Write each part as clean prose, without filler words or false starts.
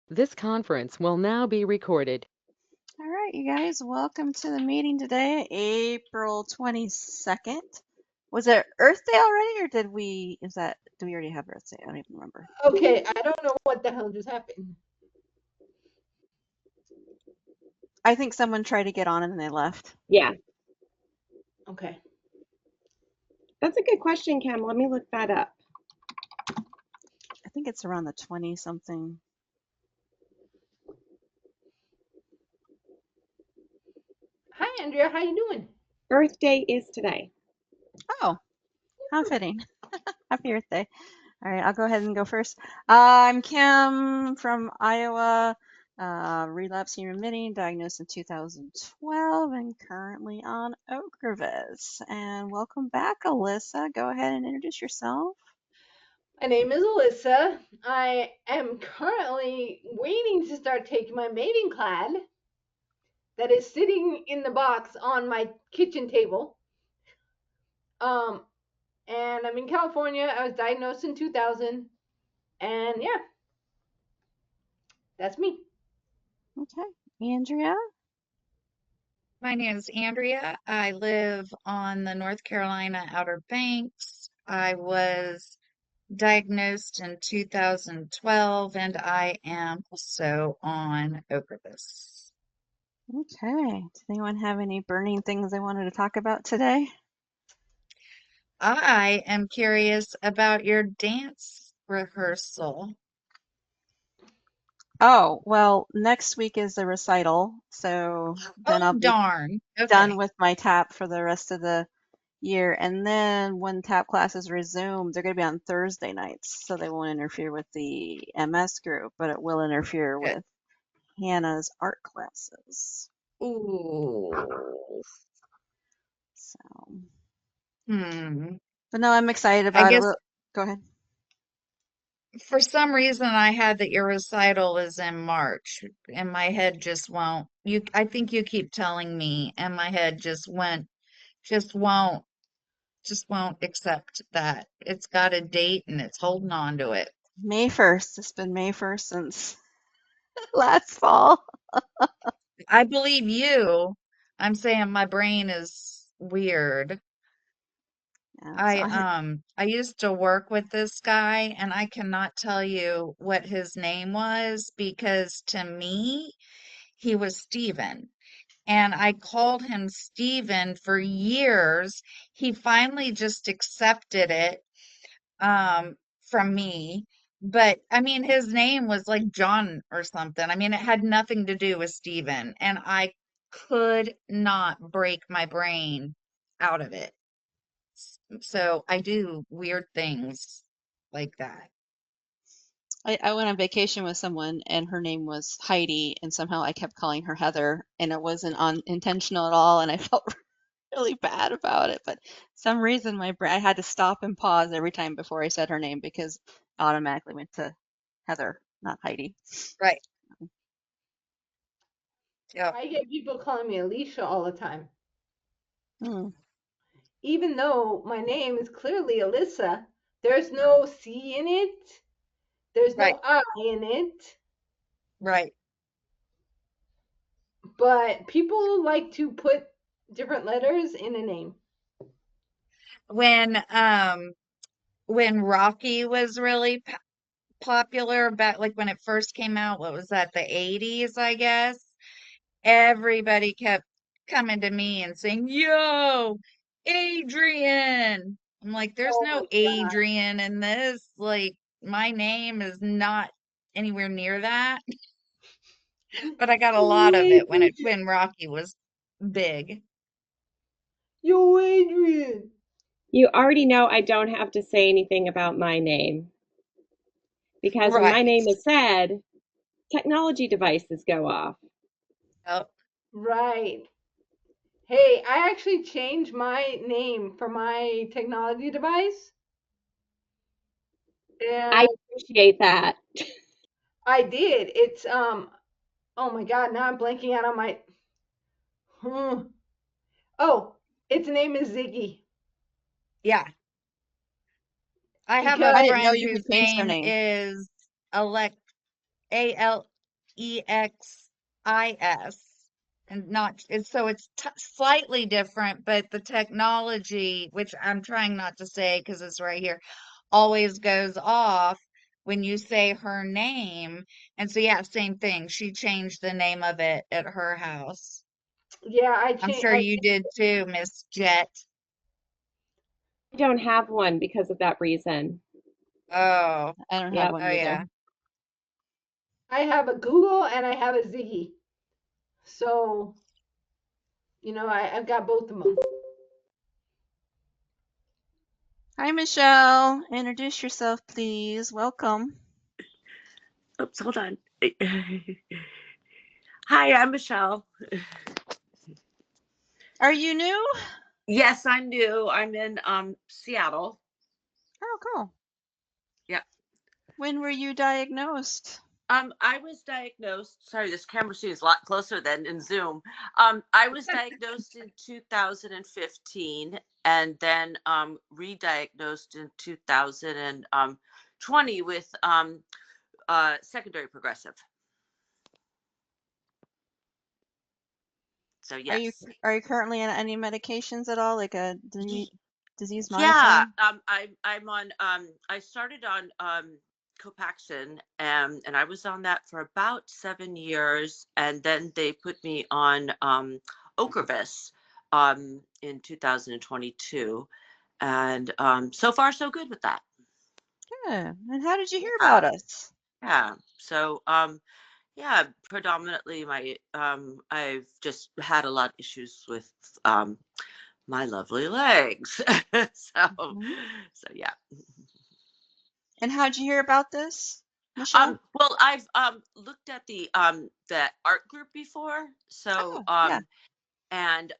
This conference will now be recorded. All right, you guys, welcome to the meeting today, April 22nd. Was it Earth Day already, or do we already have Earth Day? I don't even remember. Okay, I don't know what the hell just happened. I think someone tried to get on and then they left. Yeah, Okay. that's a good question, Cam. Let me look that up. I think it's around the 20 something. Hi, Andrea. How you doing? Earth Day is today. Oh, how fitting. Happy Earth Day. All right, I'll go ahead and go first. I'm Kim from Iowa, relapsing remitting, diagnosed in 2012, and currently on Ocrevus. And welcome back, Alyssa. Go ahead and introduce yourself. My name is Alyssa. I am currently waiting to start taking my Mavenclad that is sitting in the box on my kitchen table. Um, and I'm in California. I was diagnosed in 2000, and yeah, that's me. Okay, Andrea. My name is Andrea. I live on the North Carolina Outer Banks. I was diagnosed in 2012 and I am also on Ocrevus. Okay, does anyone have any burning things they wanted to talk about today? I am curious about your dance rehearsal. Oh, well, next week is the recital, so then Oh, I'll be darn. done Okay, with my tap for the rest of the year. And then when tap classes resume, they're going to be on Thursday nights, so they won't interfere with the MS group, but it will interfere good. with Hannah's art classes. Ooh. So, Hmm. but no, I'm excited I about it. guess Go ahead. for some reason I had that your recital is in March and my head just won't. I think you keep telling me and my head just won't just won't accept that. It's got a date and it's holding on to it. May 1st. It's been May 1st since last fall. I believe you. I'm saying my brain is weird. Yeah, so I used to work with this guy and I cannot tell you what his name was because to me he was Steven. And I called him Steven for years. He finally just accepted it from me. But I mean, his name was like John or something. I mean, it had nothing to do with Steven, and I could not break my brain out of it. So I do weird things like that. I went on vacation with someone and her name was Heidi, and somehow I kept calling her Heather, and it wasn't unintentional at all, and I felt really bad about it. But some reason my brain, I had to stop and pause every time before I said her name because it automatically went to Heather, not Heidi. Right. Yeah. I get people calling me Alicia all the time, Hmm. even though my name is clearly Alyssa. There's no C in it. There's Right. no I in it. Right. But people like to put different letters in a name. When um when Rocky was really popular back like when it first came out, what was that, the 80s, I guess? Everybody kept coming to me and saying, "Yo, Adrian." I'm like, there's Oh no my God. Adrian in this. Like, my name is not anywhere near that. But I got a lot Yo, of it when Adrian. Rocky was big. Yo, Adrian. You already know I don't have to say anything about my name because when my Right. name is said, technology devices go off. Oh, Right. Hey, I actually changed my name for my technology device, I and appreciate that. I did. It's oh my God, now I'm blanking out on my hmm. Oh, its name is Ziggy yeah. I have a I because didn't know friend you could whose change their name name. is Alec A L and not so it's slightly different, but the technology, which I'm trying not to say because it's right here, always goes off when you say her name. And so yeah, same thing. She changed the name of it at her house. Yeah, I'm sure you did too, Miss Jet. I don't have one because of that reason. Oh, I don't have Yep. one oh yeah. either. I have a Google and I have a Ziggy. So, I've got both of them. Hi, Michelle. Introduce yourself, please. Welcome. Oops, hold on. Hi, I'm Michelle. Are you new? Yes, I'm new. I'm in Seattle. Oh, cool. Yeah. When were you diagnosed? I was diagnosed. Sorry, this camera seems a lot closer than in Zoom. I was diagnosed in 2015 and then re-diagnosed in 2020 with secondary progressive. So yes. Are you currently on any medications at all, like a disease Yeah, modifying? I'm on I started on Copaxone, and I was on that for about 7 years, and then they put me on Ocrevus in 2022, and so far so good with that. Yeah. And how did you hear Yeah, about us? yeah. So yeah, predominantly I've just had a lot of issues with my lovely legs. so Mhm. so yeah. And how'd you hear about this, Michelle? Well, I've looked at the art group before, so Oh, yeah. and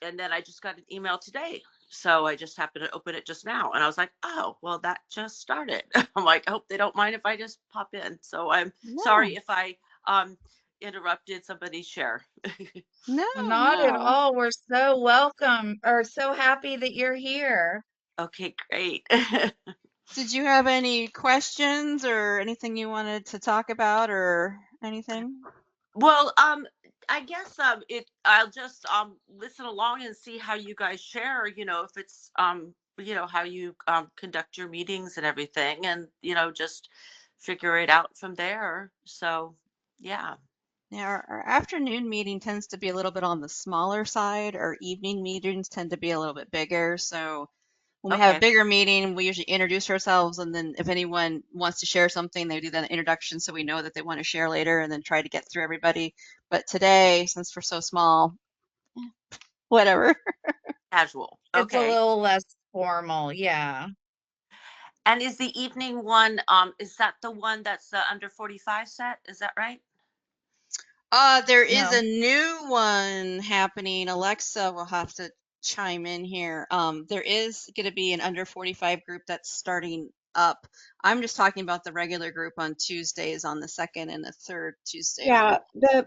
then I just got an email today. So I just happened to open it just now, and I was like, "Oh, well, that just started." I'm like, "I hope they don't mind if I just pop in." So I'm No, sorry if I um interrupted somebody's share. no, Not at no. all. We're so welcome or so happy that you're here. Okay, great. Did you have any questions or anything you wanted to talk about or anything? Well, I guess I'll just listen along and see how you guys share, if it's how you conduct your meetings and everything, and just figure it out from there. So, yeah. Yeah, our afternoon meeting tends to be a little bit on the smaller side. Our evening meetings tend to be a little bit bigger. So when we have a Okay. bigger meeting, we usually introduce ourselves, and then if anyone wants to share something, they do the introduction so we know that they want to share later, and then try to get through everybody. But today, since we're so small, whatever. Casual. It's a Okay. little less formal, yeah. And is the evening one is that the one that's the under 45 set? Is that right? There is No. a new one happening. Alexa will have to chime in here. There is going to be an under 45 group that's starting up. I'm just talking about the regular group on Tuesdays on the second and the third Tuesday of the Yeah, month.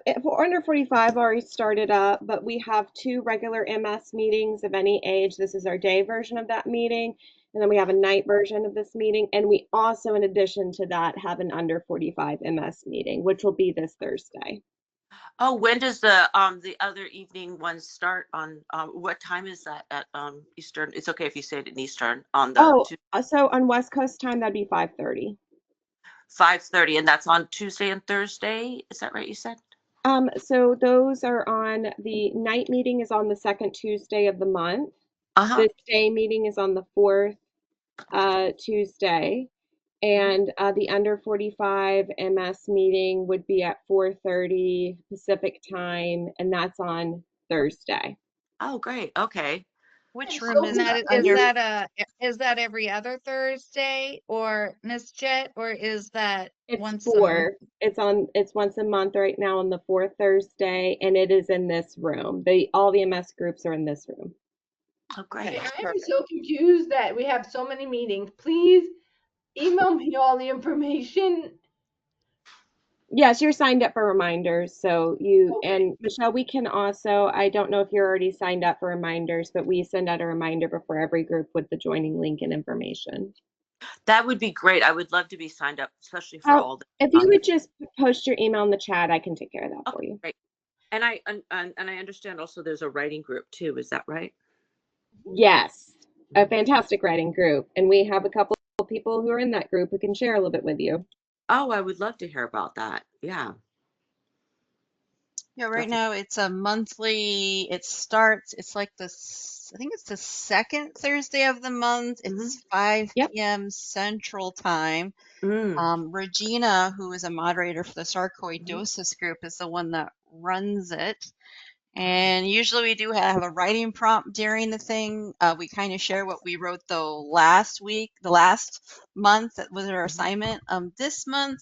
the for under 45 already started up, but we have two regular MS meetings of any age. This is our day version of that meeting, and then we have a night version of this meeting, and we also, in addition to that, have an under 45 MS meeting, which will be this Thursday. Oh, when does the other evening one start on what time is that at Eastern? It's okay if you say it in Eastern on the Oh, so on West Coast time, that'd be 5:30. 5:30, and that's on Tuesday and Thursday. Is that right? You said? So those are on the night meeting is on the second Tuesday of the month. Uh-huh. The day meeting is on the fourth Tuesday. Mhm. And the under 45 MS meeting would be at 4:30 Pacific time, and that's on Thursday. Oh, great. Okay. Which And room so is And it? that Under. is that every other Thursday or Miss Jet, or is that It's once a four. It's once a month right now on the fourth Thursday, and it is in this room. All the MS groups are in this room. Oh, Okay, great. I am Perfect. so confused that we have so many meetings. Please email me all the information. Yes, you're signed up for reminders. So you Okay. and Michelle, we can also, I don't know if you're already signed up for reminders, but we send out a reminder before every group with the joining link and information. That would be great. I would love to be signed up, especially for Oh, all the if you would just post your email in the chat, I can take care of that for Okay, you. great. And I understand also there's a writing group too. Is that right? Yes, a fantastic writing group. And we have a couple of people who are in that group who can share a little bit with you. Oh, I would love to hear about that. Yeah, Yeah, right definitely. now it's a monthly, it starts, it's like I think it's the second Thursday of the month. Hmm. It's 5 Yep. p.m. Central Time. Mm. Regina, who is a moderator for the sarcoidosis group, is the one that runs it. And usually we do have a writing prompt during the thing. We kind of share what we wrote the last month. That was our assignment. This month,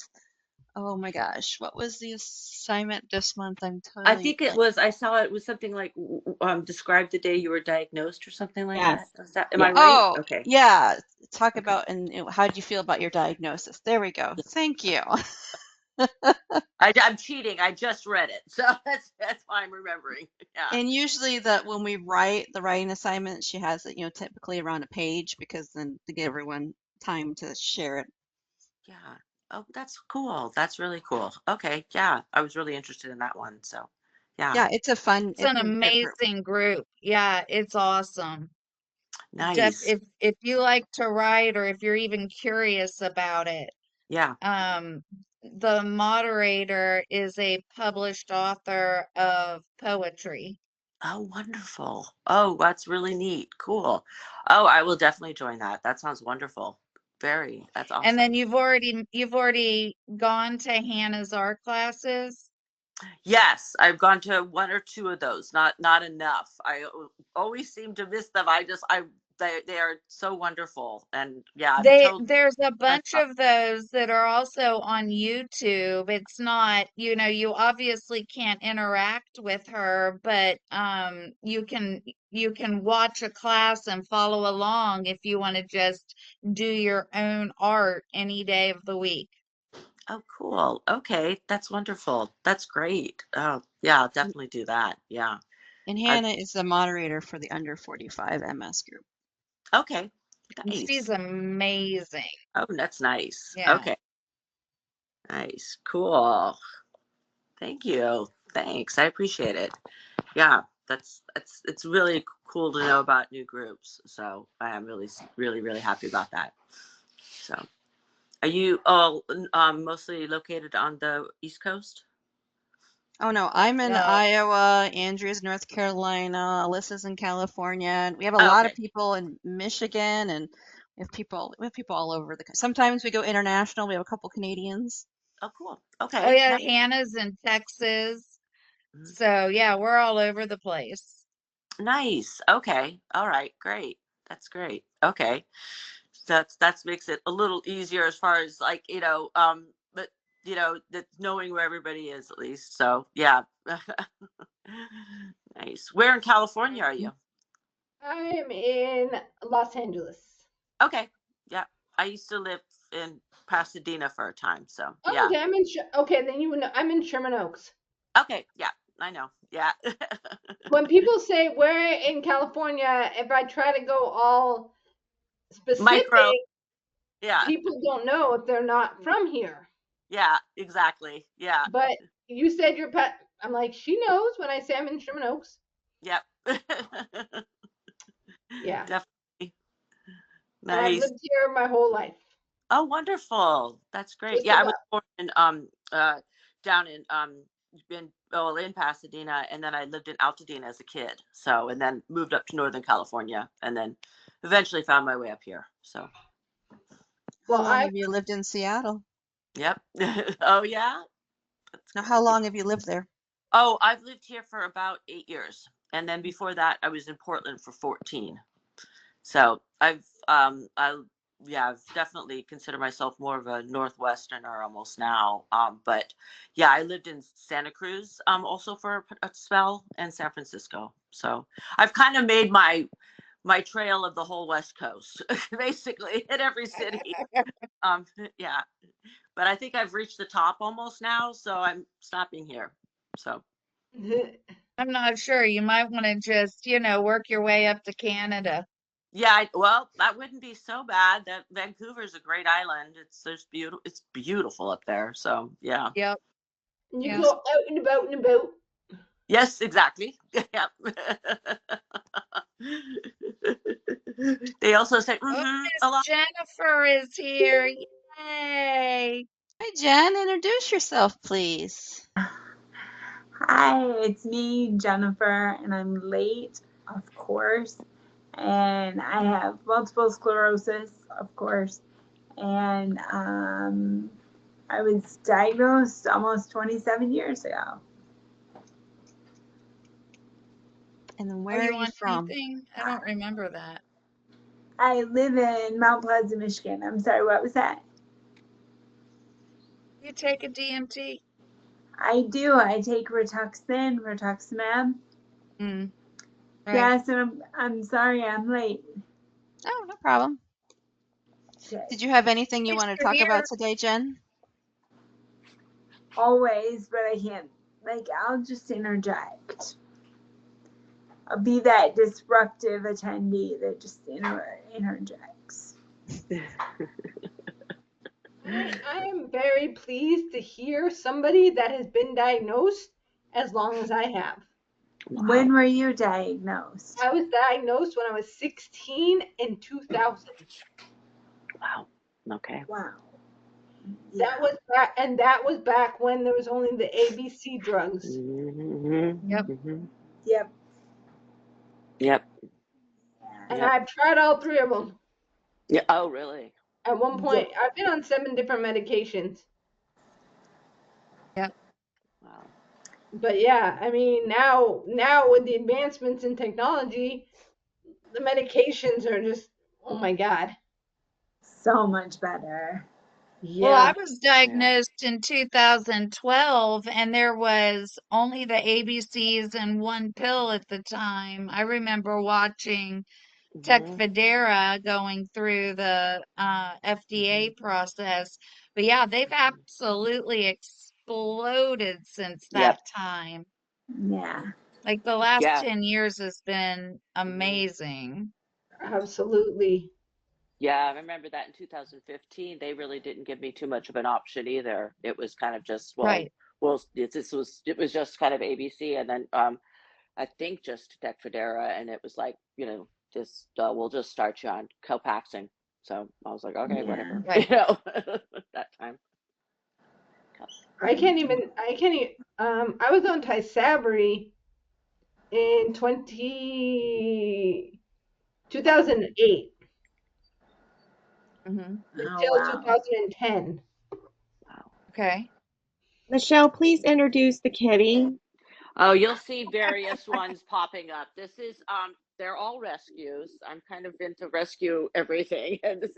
oh my gosh, what was the assignment this month? I'm I totally think it blank. was, I saw it was something like describe the day you were diagnosed or something like Yes. that. Is that, am I Yes. right? Oh, Okay. yeah. Talk Okay. about and how did you feel about your diagnosis? There we go. Yeah. Thank you. I'm cheating. I just read it. So that's why I'm remembering. Yeah. And usually that when we write the writing assignment, she has it, typically around a page because then to give everyone time to share it. Yeah. Oh, that's cool. That's really cool. Okay. Yeah. I was really interested in that one. So yeah. Yeah, it's a fun, It's it's an a good group. amazing group. Yeah, it's awesome. Nice. If you like to write or if you're even curious about it, Yeah. the moderator is a published author of poetry. Oh, wonderful. Oh, that's really neat. Cool. Oh, I will definitely join that. That sounds wonderful. Very. That's And then awesome. you've already gone to Hannah's art classes. Yes, I've gone to one or two of those. Not enough. Always seem to miss them. They are so wonderful. And yeah, I've told There's a friends bunch about. of those that are also on YouTube. It's not, you obviously can't interact with her, but you can watch a class and follow along if you want to just do your own art any day of the week. Oh, cool. Okay, that's wonderful. That's great. Oh, yeah, I'll definitely do that. Yeah. And I Hannah is the moderator for the under 45 MS group. Okay. And she's Nice. amazing. Oh, that's nice. Yeah. Okay. Nice. Cool. Thank you. Thanks. I appreciate it. Yeah, it's really cool to know about new groups. So I am really happy about that. So are you all mostly located on the East Coast? Oh no, I'm in No, Iowa, Andrea's North Carolina, Alyssa's in California, and we have a Oh, lot of okay. people in Michigan, and we have people all over the. Sometimes we go international. We have a couple Canadians. Oh, cool. oh Okay. yeah, Nice. Hannah's in Texas. Mhm. So yeah, we're all over the place. Nice. Okay. All right. Great. That's great. Okay. That makes it a little easier as far as like, but that knowing where everybody is at least. So yeah. Nice. Where in California are you? I'm in Los Angeles. Okay. Yeah. I used to live in Pasadena for a time. So Oh, yeah. okay, okay, then you know I'm in Sherman Oaks. Okay. Yeah. I know. Yeah. When people say where in California, if I try to go all Micro. specific, Yeah. people don't know if they're not from here. Yeah. Exactly. Yeah. But you said you're pet. I'm like, she knows when I say I'm in Sherman Oaks. Yep. Yeah. Definitely. And I've Nice. lived here my whole life. Oh, wonderful. That's great. Just Yeah, I was about. born in down in Pasadena, and then I lived in Altadena as a kid. So and then moved up to Northern California and then eventually found my way up here. So How Well, long I have you lived in Seattle? yep. Oh yeah. That's Now, how great. Yeah. long have you lived there? Oh, I've lived here for about 8 years. And then before that I was in Portland for 14. So I've definitely considered myself more of a Northwesterner almost now. But yeah, I lived in Santa Cruz also for a spell and San Francisco. So I've kind of made my trail of the whole West Coast, basically in every city. Um, yeah, but I think I've reached the top almost now, so I'm stopping here. So I'm not sure. You might want to just, work your way up to Canada. Yeah, well, that wouldn't be so bad. That Vancouver's a great island. It's beautiful up there. So yeah. Yep. You Yeah. go out and about and about. Yes, exactly. Yep. They also say Oh, a Miss lot. Jennifer is here. Yay. Hi, Jen. Introduce yourself, please. Hi, it's me, Jennifer, and I'm late, of course. And I have multiple sclerosis, of course. And I was diagnosed almost 27 years ago. And then Are where are you you on from? anything? I don't remember that. I live in Mount Pleasant, Michigan. I'm sorry, what was that? You take a DMT? I do. I take rituximab. Mm, right. Yes, and I'm sorry I'm late. Oh, no problem. Okay. Did you have anything you Thanks want to for talk about here. today, Jen? Always, but I can't. I'll just interject. I'll be that disruptive attendee that just interjects. I am very pleased to hear somebody that has been diagnosed as long as I have. Wow. When were you diagnosed? I was diagnosed when I was 16 in 2000. Wow. Okay. Wow. That was back, and that was back when there was only the ABC drugs. Mm-hmm. Yep. Mm-hmm. Yep. Yep. And Yep. I've tried all three of them. Yeah. Oh, really? At one point, Yep. I've been on 7 different medications. Yep. Wow. But yeah, I mean, now with the advancements in technology, the medications are just, oh my God. So much better. Well, I Yeah. was Yeah. diagnosed in 2012, and there was only the ABCs and one pill at the time. I remember watching Mm-hmm. Tecfidera going through the FDA process. But yeah, they've absolutely exploded since that Yep. time. Yeah. Like the last Yeah. 10 years has been Mm-hmm. amazing. Absolutely. Yeah, I remember that in 2015, they really didn't give me too much of an option either. It was kind of just, Right. it was just kind of ABC, and then I think just Tecfidera, and it was like, just we'll just start you on Copaxone. So I was like, okay, Yeah. whatever, Right. that time. I can't even, I was on Tysabri in 2008 Hmm. Oh, until wow. 2010. Wow. Okay. Michelle, please introduce the kitty. Oh, you'll see various ones popping up. They're all rescues. I'm kind of into rescue everything. And this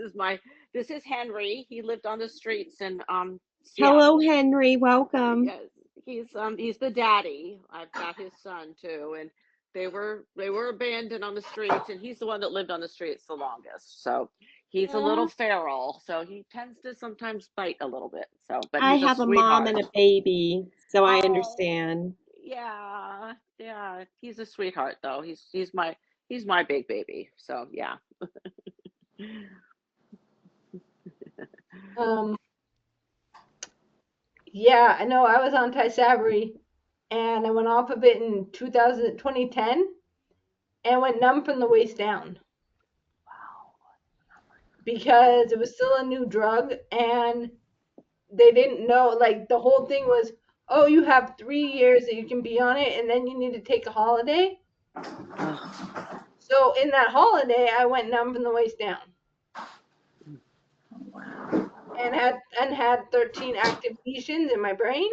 is Henry. He lived on the streets in Hello, Seattle. Henry. Welcome. Yes, he's the daddy. I've got his son too, and they were abandoned on the streets, and he's the one that lived on the streets the longest. So he's a little Aw. feral, so he tends to sometimes bite a little bit. So, but I he's a have a mom and sweetheart. a baby, so I Oh, understand. yeah, yeah. He's a sweetheart though. He's my big baby. So yeah. Um, yeah, I know I was on Tysabri and I went off of it in 2010 and went numb from the waist down because it was still a new drug and they didn't know, like the whole thing was, oh, you have 3 years that you can be on it and then you need to take a holiday. Ugh. So in that holiday, I went numb from the waist down Oh, wow. and had 13 active lesions in my brain.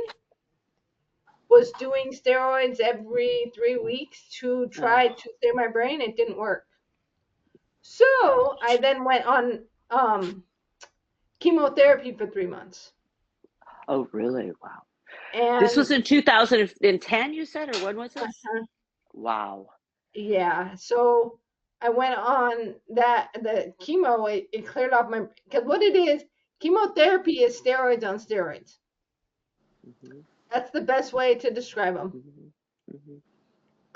Was doing steroids every 3 weeks to Ugh. try to clear my brain. It didn't work. So I then went on chemotherapy for 3 months. Oh, really? Wow. This And was in 2010, you said, or when was this? Wow. yeah, so I went on the chemo. It cleared off my, because what it is, chemotherapy is steroids on steroids. Hmm. That's the best way to describe them. Hmm.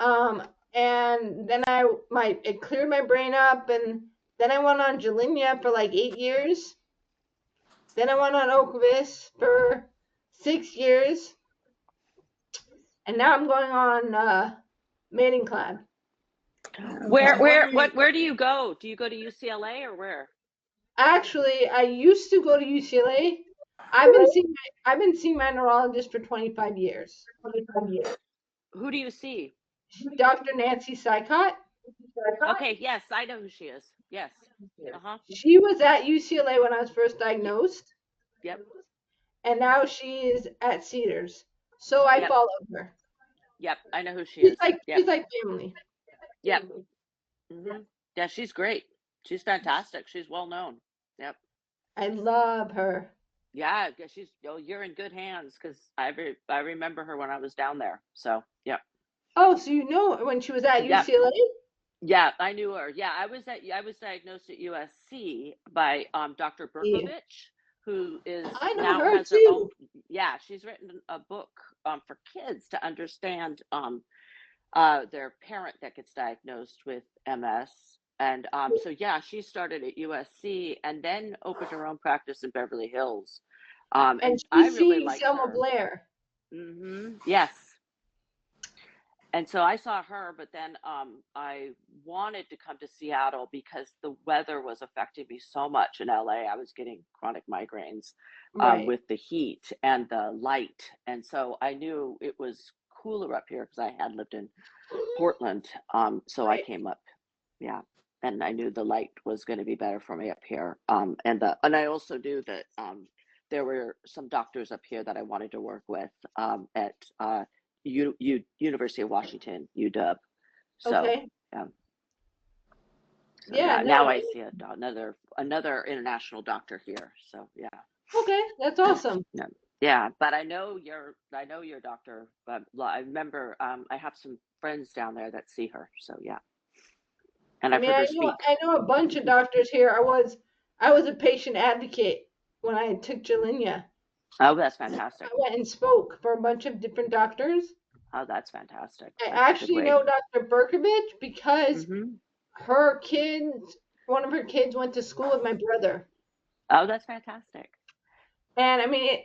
Hmm. Um, and then it cleared my brain up, and then I went on Gilenya for like 8 years. Then I went on Ocrevus for 6 years, and now I'm going on Mavenclad. Where do you go? Do you go to UCLA or where? Actually, I used to go to UCLA. I've been seeing my neurologist for 25 years. Who do you see? Dr. Nancy Sykott. Okay, yes, I know who she is. Yes. Uh-huh. She was at UCLA when I was first diagnosed, Yep. and now she is at Cedars. So I Yep. followed her. Yep, I know who she She's is. like Yep. she's like family. Yep. Yeah, she's great. She's fantastic. She's well known. Yep. I love her. Yeah, you're in good hands because I remember her when I was down there. So, yep. Oh, so you know when she was at Yep. UCLA? Yeah, I knew her. Yeah, I was diagnosed at USC by Dr. Berkovich, who is I know now her has her too. own. Yeah, she's written a book for kids to understand their parent that gets diagnosed with MS. And so yeah, she started at USC and then opened her own practice in Beverly Hills. And I she's really seeing liked Selma her. Blair. Yes. And so I saw her, but then I wanted to come to Seattle because the weather was affecting me so much in LA. I was getting chronic migraines Right. with the heat and the light. And so I knew it was cooler up here because I had lived in Portland. So I came up, yeah. And I knew the light was going to be better for me up here. And I also knew that there were some doctors up here that I wanted to work with at University of Washington, UW. So Okay. so Yeah, now no. I see another international doctor here. So yeah. Okay, that's awesome. Yeah, but I know your doctor. I remember I have some friends down there that see her. So yeah. And I I've mean, heard her speak. I know a bunch of doctors here. I was a patient advocate when I took Gilenya. Oh, that's fantastic. I went and spoke for a bunch of different doctors. Oh, that's fantastic. I That's actually great. know Dr. Berkovich because Mm-hmm. one of her kids went to school with my brother. Oh, that's fantastic. And I mean,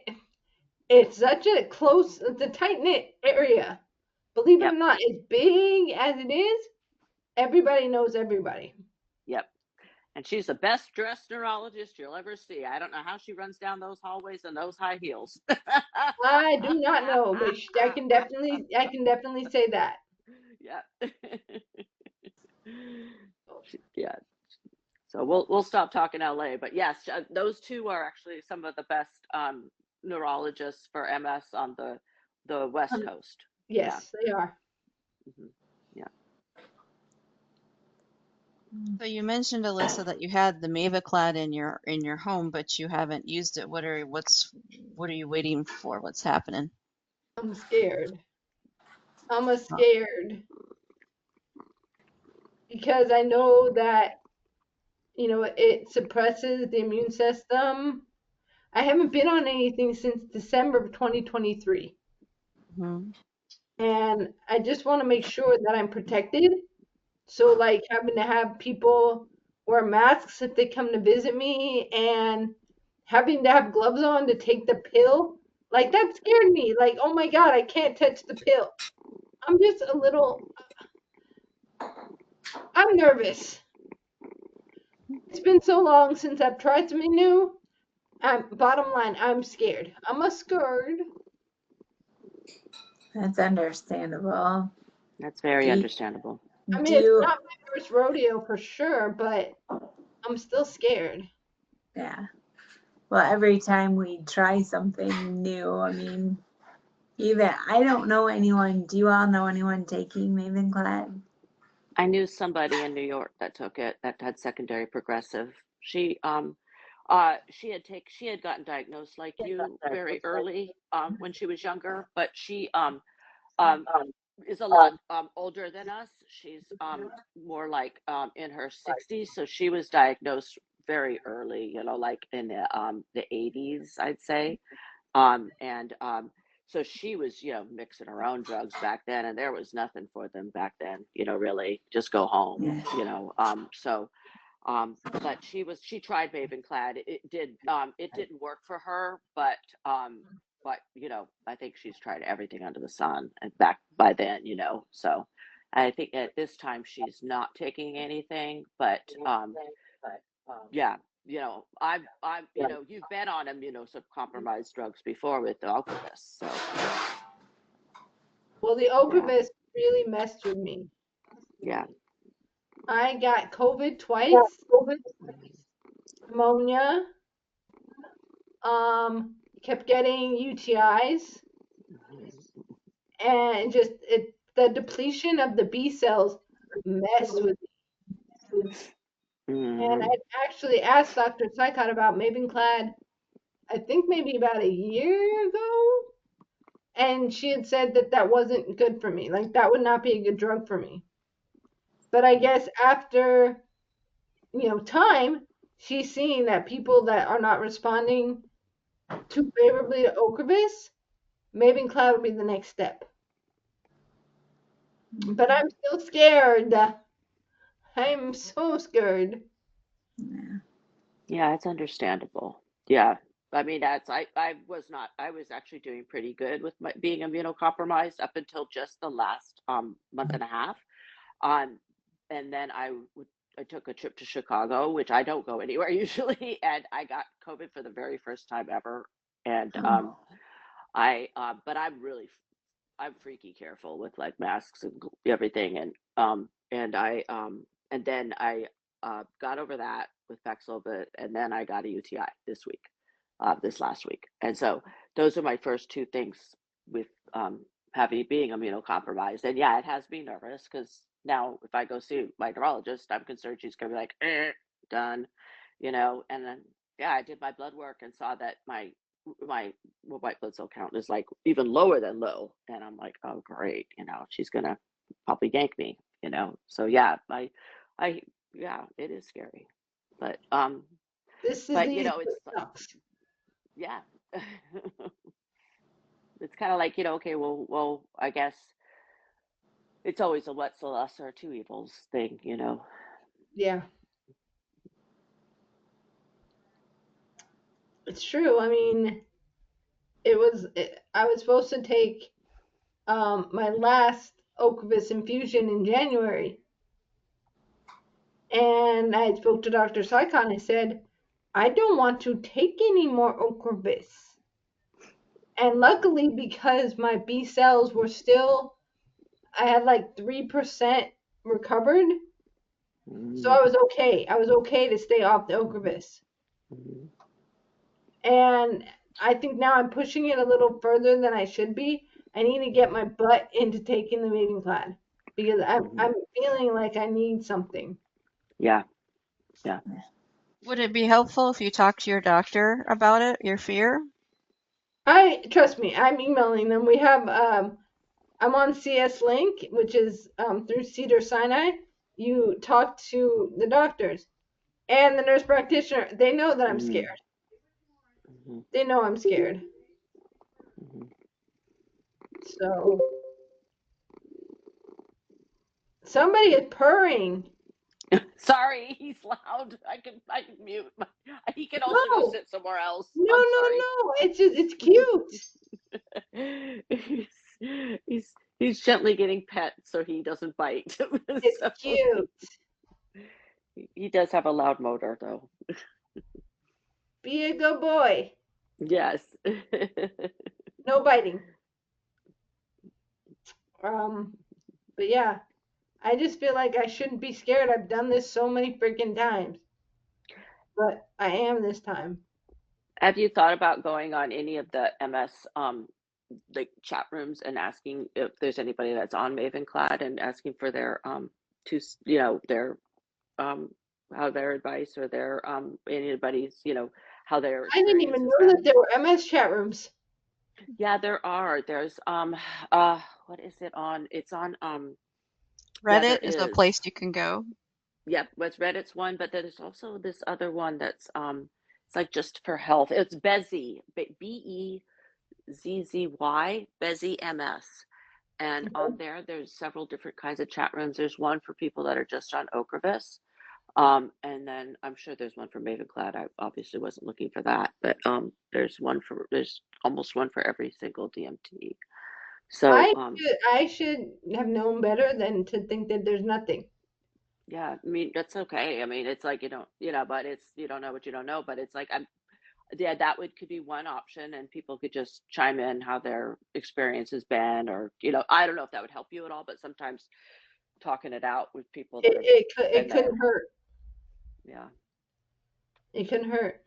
it's such it's a tight knit area. Believe it Yep. or not, as big as it is, everybody knows everybody. Yep. And she's the best dressed neurologist you'll ever see. I don't know how she runs down those hallways in those high heels. I do not know, but I can definitely say that. Yeah. Yeah. So we'll stop talking LA, but yes, those two are actually some of the best neurologists for MS on the West Coast. Yes, they are. Yeah. So you mentioned, Alyssa, that you had the Mavenclad in your home, but you haven't used it. What are you waiting for? What's happening? I'm scared. I'm scared because I know that it suppresses the immune system. I haven't been on anything since December of 2023. And I just want to make sure that I'm protected. So, like, having to have people wear masks if they come to visit me and having to have gloves on to take the pill, like, that scared me. Like, oh my God, I can't touch the pill. I'm just I'm nervous. It's been so long since I've tried something new. Bottom line, I'm scared. I'm scared. That's understandable. That's very understandable. I mean, it's not my first rodeo for sure, but I'm still scared. Yeah. Well, every time we try something new, I mean, even I don't know anyone. Do you all know anyone taking Mavenclad? I knew somebody in New York that took it that had secondary progressive. She had gotten diagnosed like you very early when she was younger, but she is a lot older than us. She's more like in her 60s, so she was diagnosed very early, like in the 80s, I'd say. And so she was, mixing her own drugs back then, and there was nothing for them back then, really just go home, but she tried Mavenclad. It didn't work for her, but I think she's tried everything under the sun and back by then, so I think at this time she's not taking anything, but yeah, you've been on immunocompromised drugs before with the Ocrevus, so Well, the Ocrevus really messed with me. yeah. I got COVID twice, pneumonia, kept getting UTIs, and just the depletion of the B cells messed with me. And I actually asked Dr. Sykot about Mavenclad, I think maybe about a year ago, and she had said that that wasn't good for me. Like that would not be a good drug for me. But I guess after time, she's seeing that people that are not responding too favorably to Ocrevus, Mavenclad would be the next step. But I'm still scared. I'm so scared. Yeah, it's understandable. Yeah. I mean, I was actually doing pretty good with being immunocompromised up until just the last month and a half. And then I took a trip to Chicago, which I don't go anywhere usually, and I got COVID for the very first time ever. And but I'm freaky careful with like masks and everything, and then I got over that with Paxlovid, and then I got a UTI this last week, and so those are my first two things with being immunocompromised, and yeah, it has me nervous because now if I go see my neurologist, I'm concerned she's gonna be like, done, and then yeah, I did my blood work and saw that my white blood cell count is like even lower than low, and I'm like, oh great, she's gonna probably yank me, so yeah, I yeah, it is scary, but This but disease it's sucks. yeah. It's kind of like, okay, well, I guess it's always a what's the lesser of two evils thing, Yeah, it's true. I mean, I was supposed to take my last Ocrevus infusion in January, and I spoke to Dr. Sykon and I said, I don't want to take any more Ocrevus. And luckily, because my B cells were still, I had like 3% recovered, so I was okay. I was okay to stay off the Ocrevus. And I think now I'm pushing it a little further than I should be. I need to get my butt into taking the Mavenclad because I'm feeling like I need something. Yeah. Would it be helpful if you talk to your doctor about it, your fear? Trust me, I'm emailing them. We have I'm on CS Link, which is through Cedar Sinai. You talk to the doctors and the nurse practitioner. They know that I'm scared. They know I'm scared. So somebody is purring. Sorry, he's loud. I can mute. He can also go sit somewhere else. No. It's cute. He's gently getting pet so he doesn't bite. It's cute. He does have a loud motor though. Be a good boy. Yes. No biting. But yeah, I just feel like I shouldn't be scared. I've done this so many freaking times. But I am this time. Have you thought about going on any of the MS like chat rooms and asking if there's anybody that's on Mavenclad and asking for their their how their advice or their anybody's how their I didn't even know that there were MS chat rooms. Yeah, there are. There's what is it on? It's on Reddit is a place you can go. Yep, it's Reddit's one, but there's also this other one that's it's like just for health. It's Bezi, ZZY, Bezzy MS. And on there, there's several different kinds of chat rooms. There's one for people that are just on Ocrevus. And then I'm sure there's one for Mavenclad. I obviously wasn't looking for that, but there's almost one for every single DMT. So I should have known better than to think that there's nothing. yeah, I mean that's okay. I mean it's like but it's you don't know what you don't know, but it's like yeah, could be one option, and people could just chime in how their experience has been, or I don't know if that would help you at all, but sometimes talking it out with people that have been It couldn't there. hurt. Yeah. It couldn't hurt.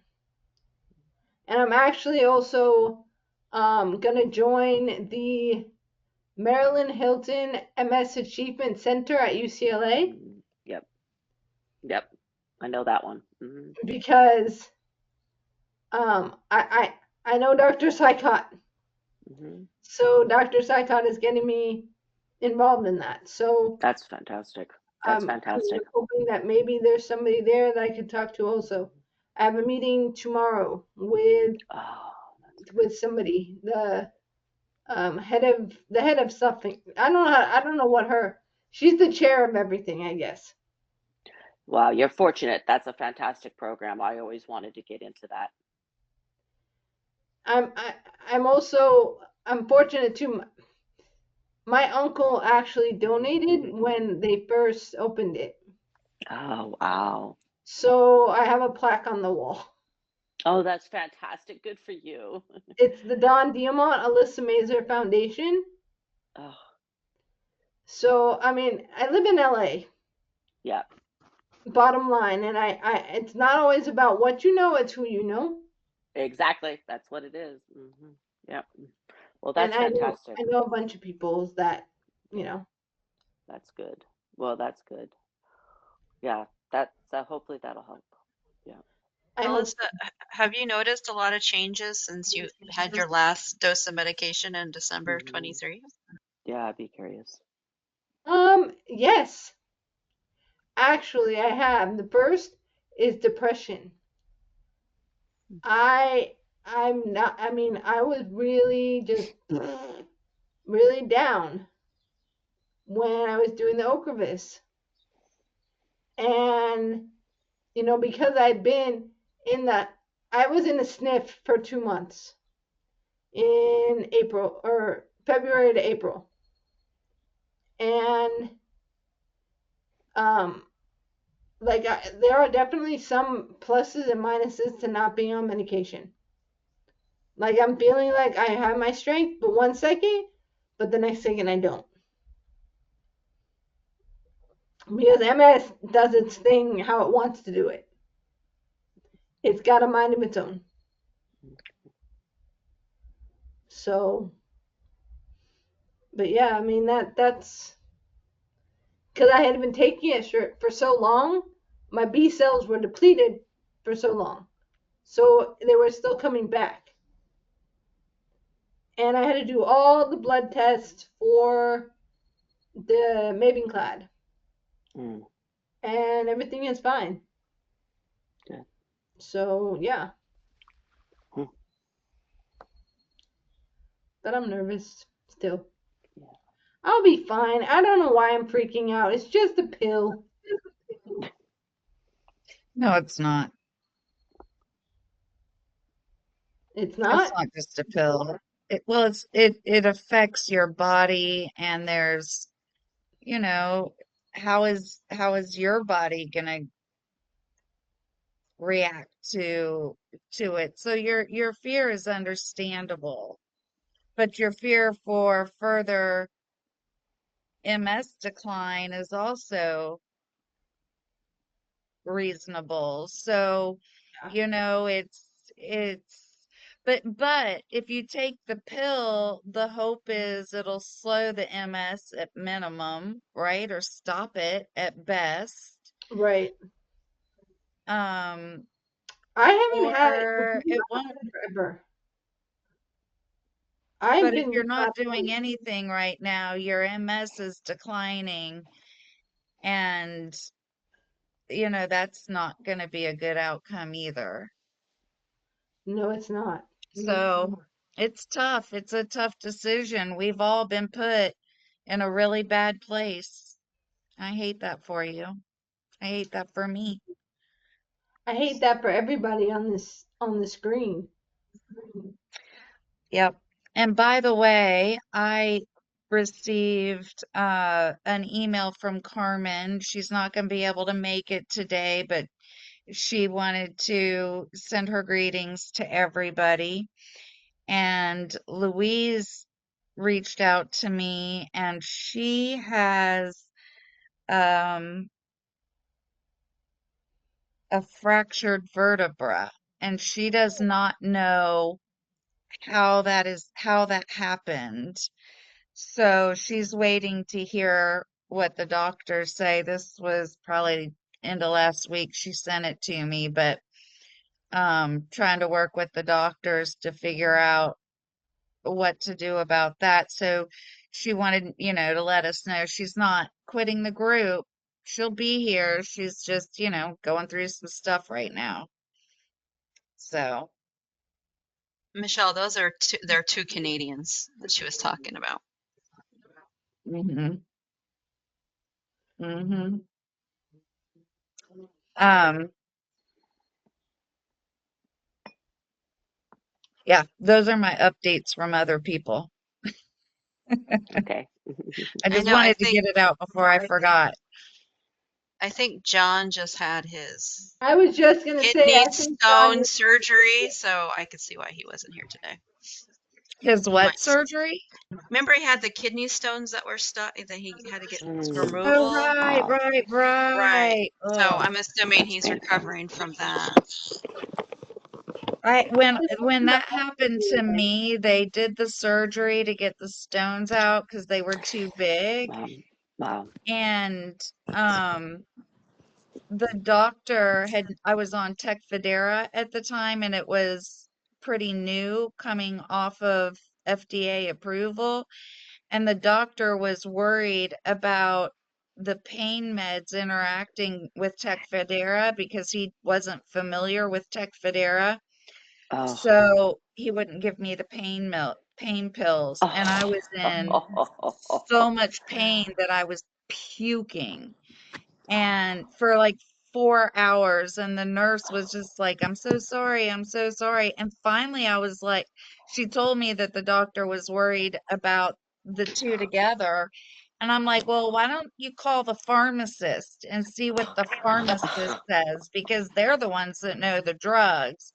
And I'm actually also gonna join the Marilyn Hilton MS Achievement Center at UCLA. Yep. Yep. I know that one. Because I know Dr. Sykot. So Dr. Sykot is getting me involved in that. So that's fantastic. That's fantastic. I'm hoping that maybe there's somebody there that I could talk to also. I have a meeting tomorrow with somebody, the head of something. I don't know what she's the chair of everything, I guess. Wow, you're fortunate. That's a fantastic program. I always wanted to get into that. I'm fortunate too. My uncle actually donated when they first opened it. Oh, wow. So I have a plaque on the wall. Oh, that's fantastic. Good for you. It's the Don Diamont Alyssa Mazer Foundation. Oh. So, I mean, I live in LA. Yeah. Bottom line, and it's not always about what you know, it's who you know. Exactly. That's what it is. Yeah. Well, that's and fantastic. I know a bunch of people that, That's good. Well, that's good. Yeah. Hopefully that'll help. Yeah. Alyssa, have you noticed a lot of changes since you had your last dose of medication in December of 23? Yeah, I'd be curious. Yes. Actually, I have. The first is depression. I was really just really down when I was doing the Ocrevus. And, because I was in a sniff for 2 months in April or February to April. And, there are definitely some pluses and minuses to not being on medication. Like I'm feeling like I have my strength, but 1 second, but the next second I don't. Because MS does its thing how it wants to do it. It's got a mind of its own. So, but yeah, I mean that's because I had been taking it for so long, my B cells were depleted for so long. So they were still coming back. And I had to do all the blood tests for the Mavenclad. And everything is fine. Good. So, yeah. But I'm nervous still. Yeah. I'll be fine. I don't know why I'm freaking out. It's just a pill. No, it's not. It's not? It's not just a pill. It affects your body, and there's, how is your body gonna react to it? So your fear is understandable, but your fear for further MS decline is also reasonable. So, but if you take the pill, the hope is it'll slow the MS at minimum, right? Or stop it at best. Right. I haven't had it forever. But if you're not doing anything right now, your MS is declining, and that's not going to be a good outcome either. No, it's not. So It's tough. It's a tough decision. We've all been put in a really bad place. I hate that for you. I hate that for me. I hate that for everybody on the screen. Yep. And by the way, I received an email from Carmen. She's not going to be able to make it today, but she wanted to send her greetings to everybody. And Louise reached out to me, and she has um, a fractured vertebra, and she does not know how that happened. So she's waiting to hear what the doctors say. This was probably end of last week. She sent it to me, but trying to work with the doctors to figure out what to do about that. So she wanted, to let us know she's not quitting the group. She'll be here. She's just, going through some stuff right now. So, Michelle, they're two Canadians that she was talking about. hmm hmm Um, yeah, those are my updates from other people. Okay. I I just know, wanted to get it out before I forgot. I think John just had his I was just gonna say, kidney I think John stone is. surgery, so I could see why he wasn't here today. His He what might. surgery? Remember, he had the kidney stones that were stuck that he had to get Mm, Oh, removal. right, wow, right, Right. right. So Oh, I'm assuming that's he's painful. recovering from that. when that happened to me, they did the surgery to get the stones out because they were too big. Wow, wow. And um the doctor I was on Tecfidera at the time, and it was pretty new coming off of FDA approval. And the doctor was worried about the pain meds interacting with Tecfidera because he wasn't familiar with Tecfidera. Oh, So he wouldn't give me the pain pills. And I was in so much pain that I was puking and for like 4 hours, and the nurse was just like, I'm so sorry, I'm so sorry. And finally I was like, she told me that the doctor was worried about the two together, and I'm like, well, why don't you call the pharmacist and see what the pharmacist says, because they're the ones that know the drugs.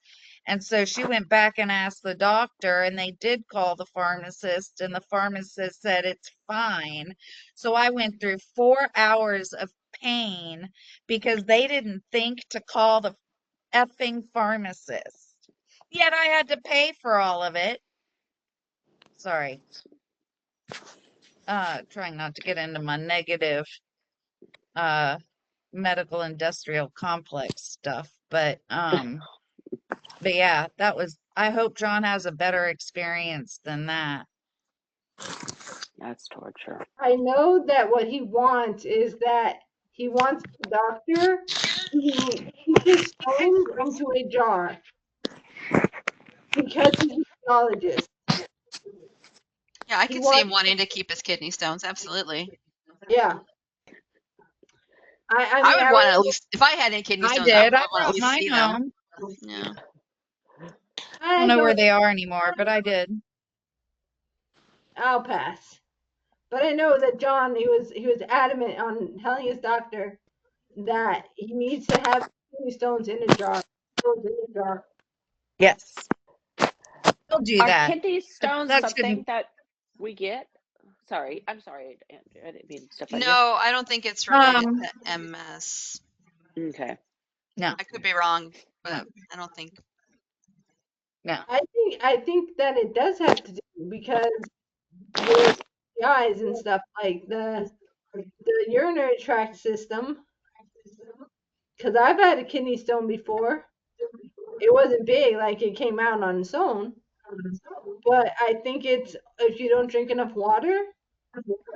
And so she went back and asked the doctor, and they did call the pharmacist, and the pharmacist said it's fine. So I went through 4 hours of pain because they didn't think to call the effing pharmacist. Yet I had to pay for all of it. Sorry. Trying not to get into my negative uh medical industrial complex stuff, but yeah, I hope John has a better experience than that. that's torture. I know that what he wants is that he wants the doctor to keep his stones into a jar because he's a geologist. Yeah, I He could see him wants, wanting to keep his kidney stones. Absolutely. yeah. I I mean, would I want to at remember. least, if I had any kidney I stones, I would did. I want to at brought least mine see them. home. Yeah. I don't I know where don't. they are anymore, but I did. I'll pass. But I know that John, he was adamant on telling his doctor that he needs to have kidney stones in a jar. Yes, he'll do Are that. kidney stones That something shouldn't. that we get? Sorry, I'm sorry, Andrew. I didn't mean to step on you. No, I don't think it's related Um, to MS. Okay. no, I could be wrong, but I don't think. no. I think that it does have to do because with eyes and stuff like the urinary tract system. Because I've had a kidney stone before. It wasn't big, like it came out on its own. But I think it's if you don't drink enough water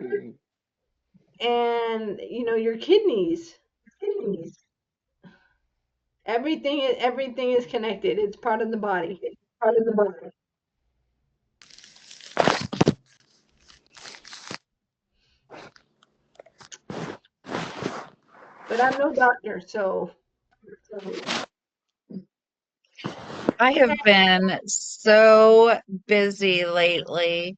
Mhm. and your kidneys, everything is connected. It's part of the body. but I'm no doctor, so. I have been so busy lately.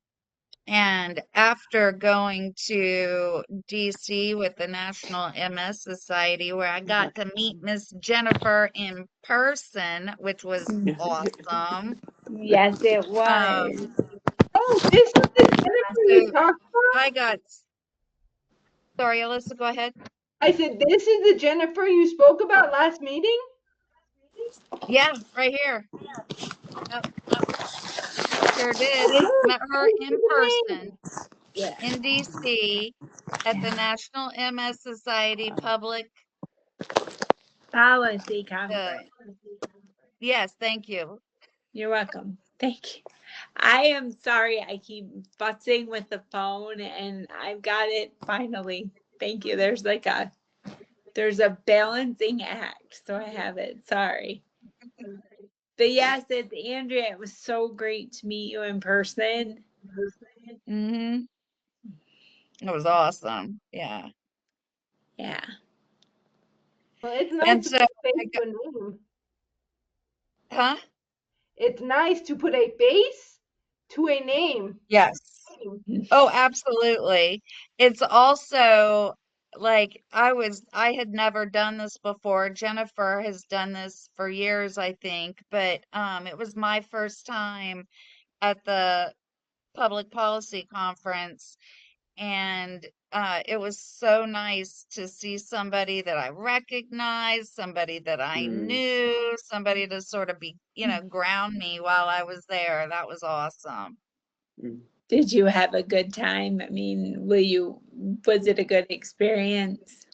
And after going to DC with the National MS Society, where I got to meet Miss Jennifer in person, which was awesome. Yes, it Um, was. Oh, this is the Jennifer you so talked I about? got, sorry, Alyssa, go ahead. I said, this is the Jennifer you spoke about last meeting? Yeah, right here. Yep, sure did. Oh, Met her thanks for in the person name. Yeah. in DC at the Yeah. National MS Society Public. Policy Uh, conference. yes, thank you. You're welcome. Thank you. I am sorry I keep futzing with the phone and I've got it finally. Thank you. There's a balancing act, so I have it. Sorry. But yes, it's Andrea. It was so great to meet you in person. Mm-hmm. It was awesome. Yeah. Yeah. Well, it's nice And to so put a face I to got, a name. huh? It's nice to put a face to a name. Yes. Oh, absolutely. It's also like I had never done this before. Jennifer has done this for years, I think, but it was my first time at the public policy conference. And it was so nice to see somebody that I recognized, somebody that I knew, somebody to sort of be, ground me while I was there. That was awesome. Did you have a good time? I mean, was it a good experience?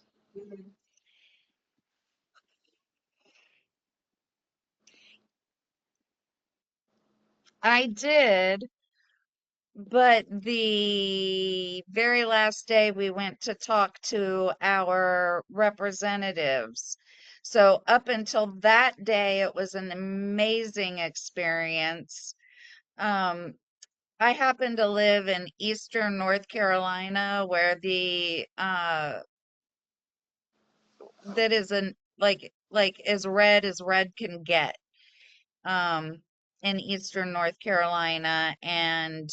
I did, but the very last day we went to talk to our representatives. So up until that day, it was an amazing experience. Um, I happen to live in Eastern North Carolina, where that is an like as red can get. Um, in Eastern North Carolina, and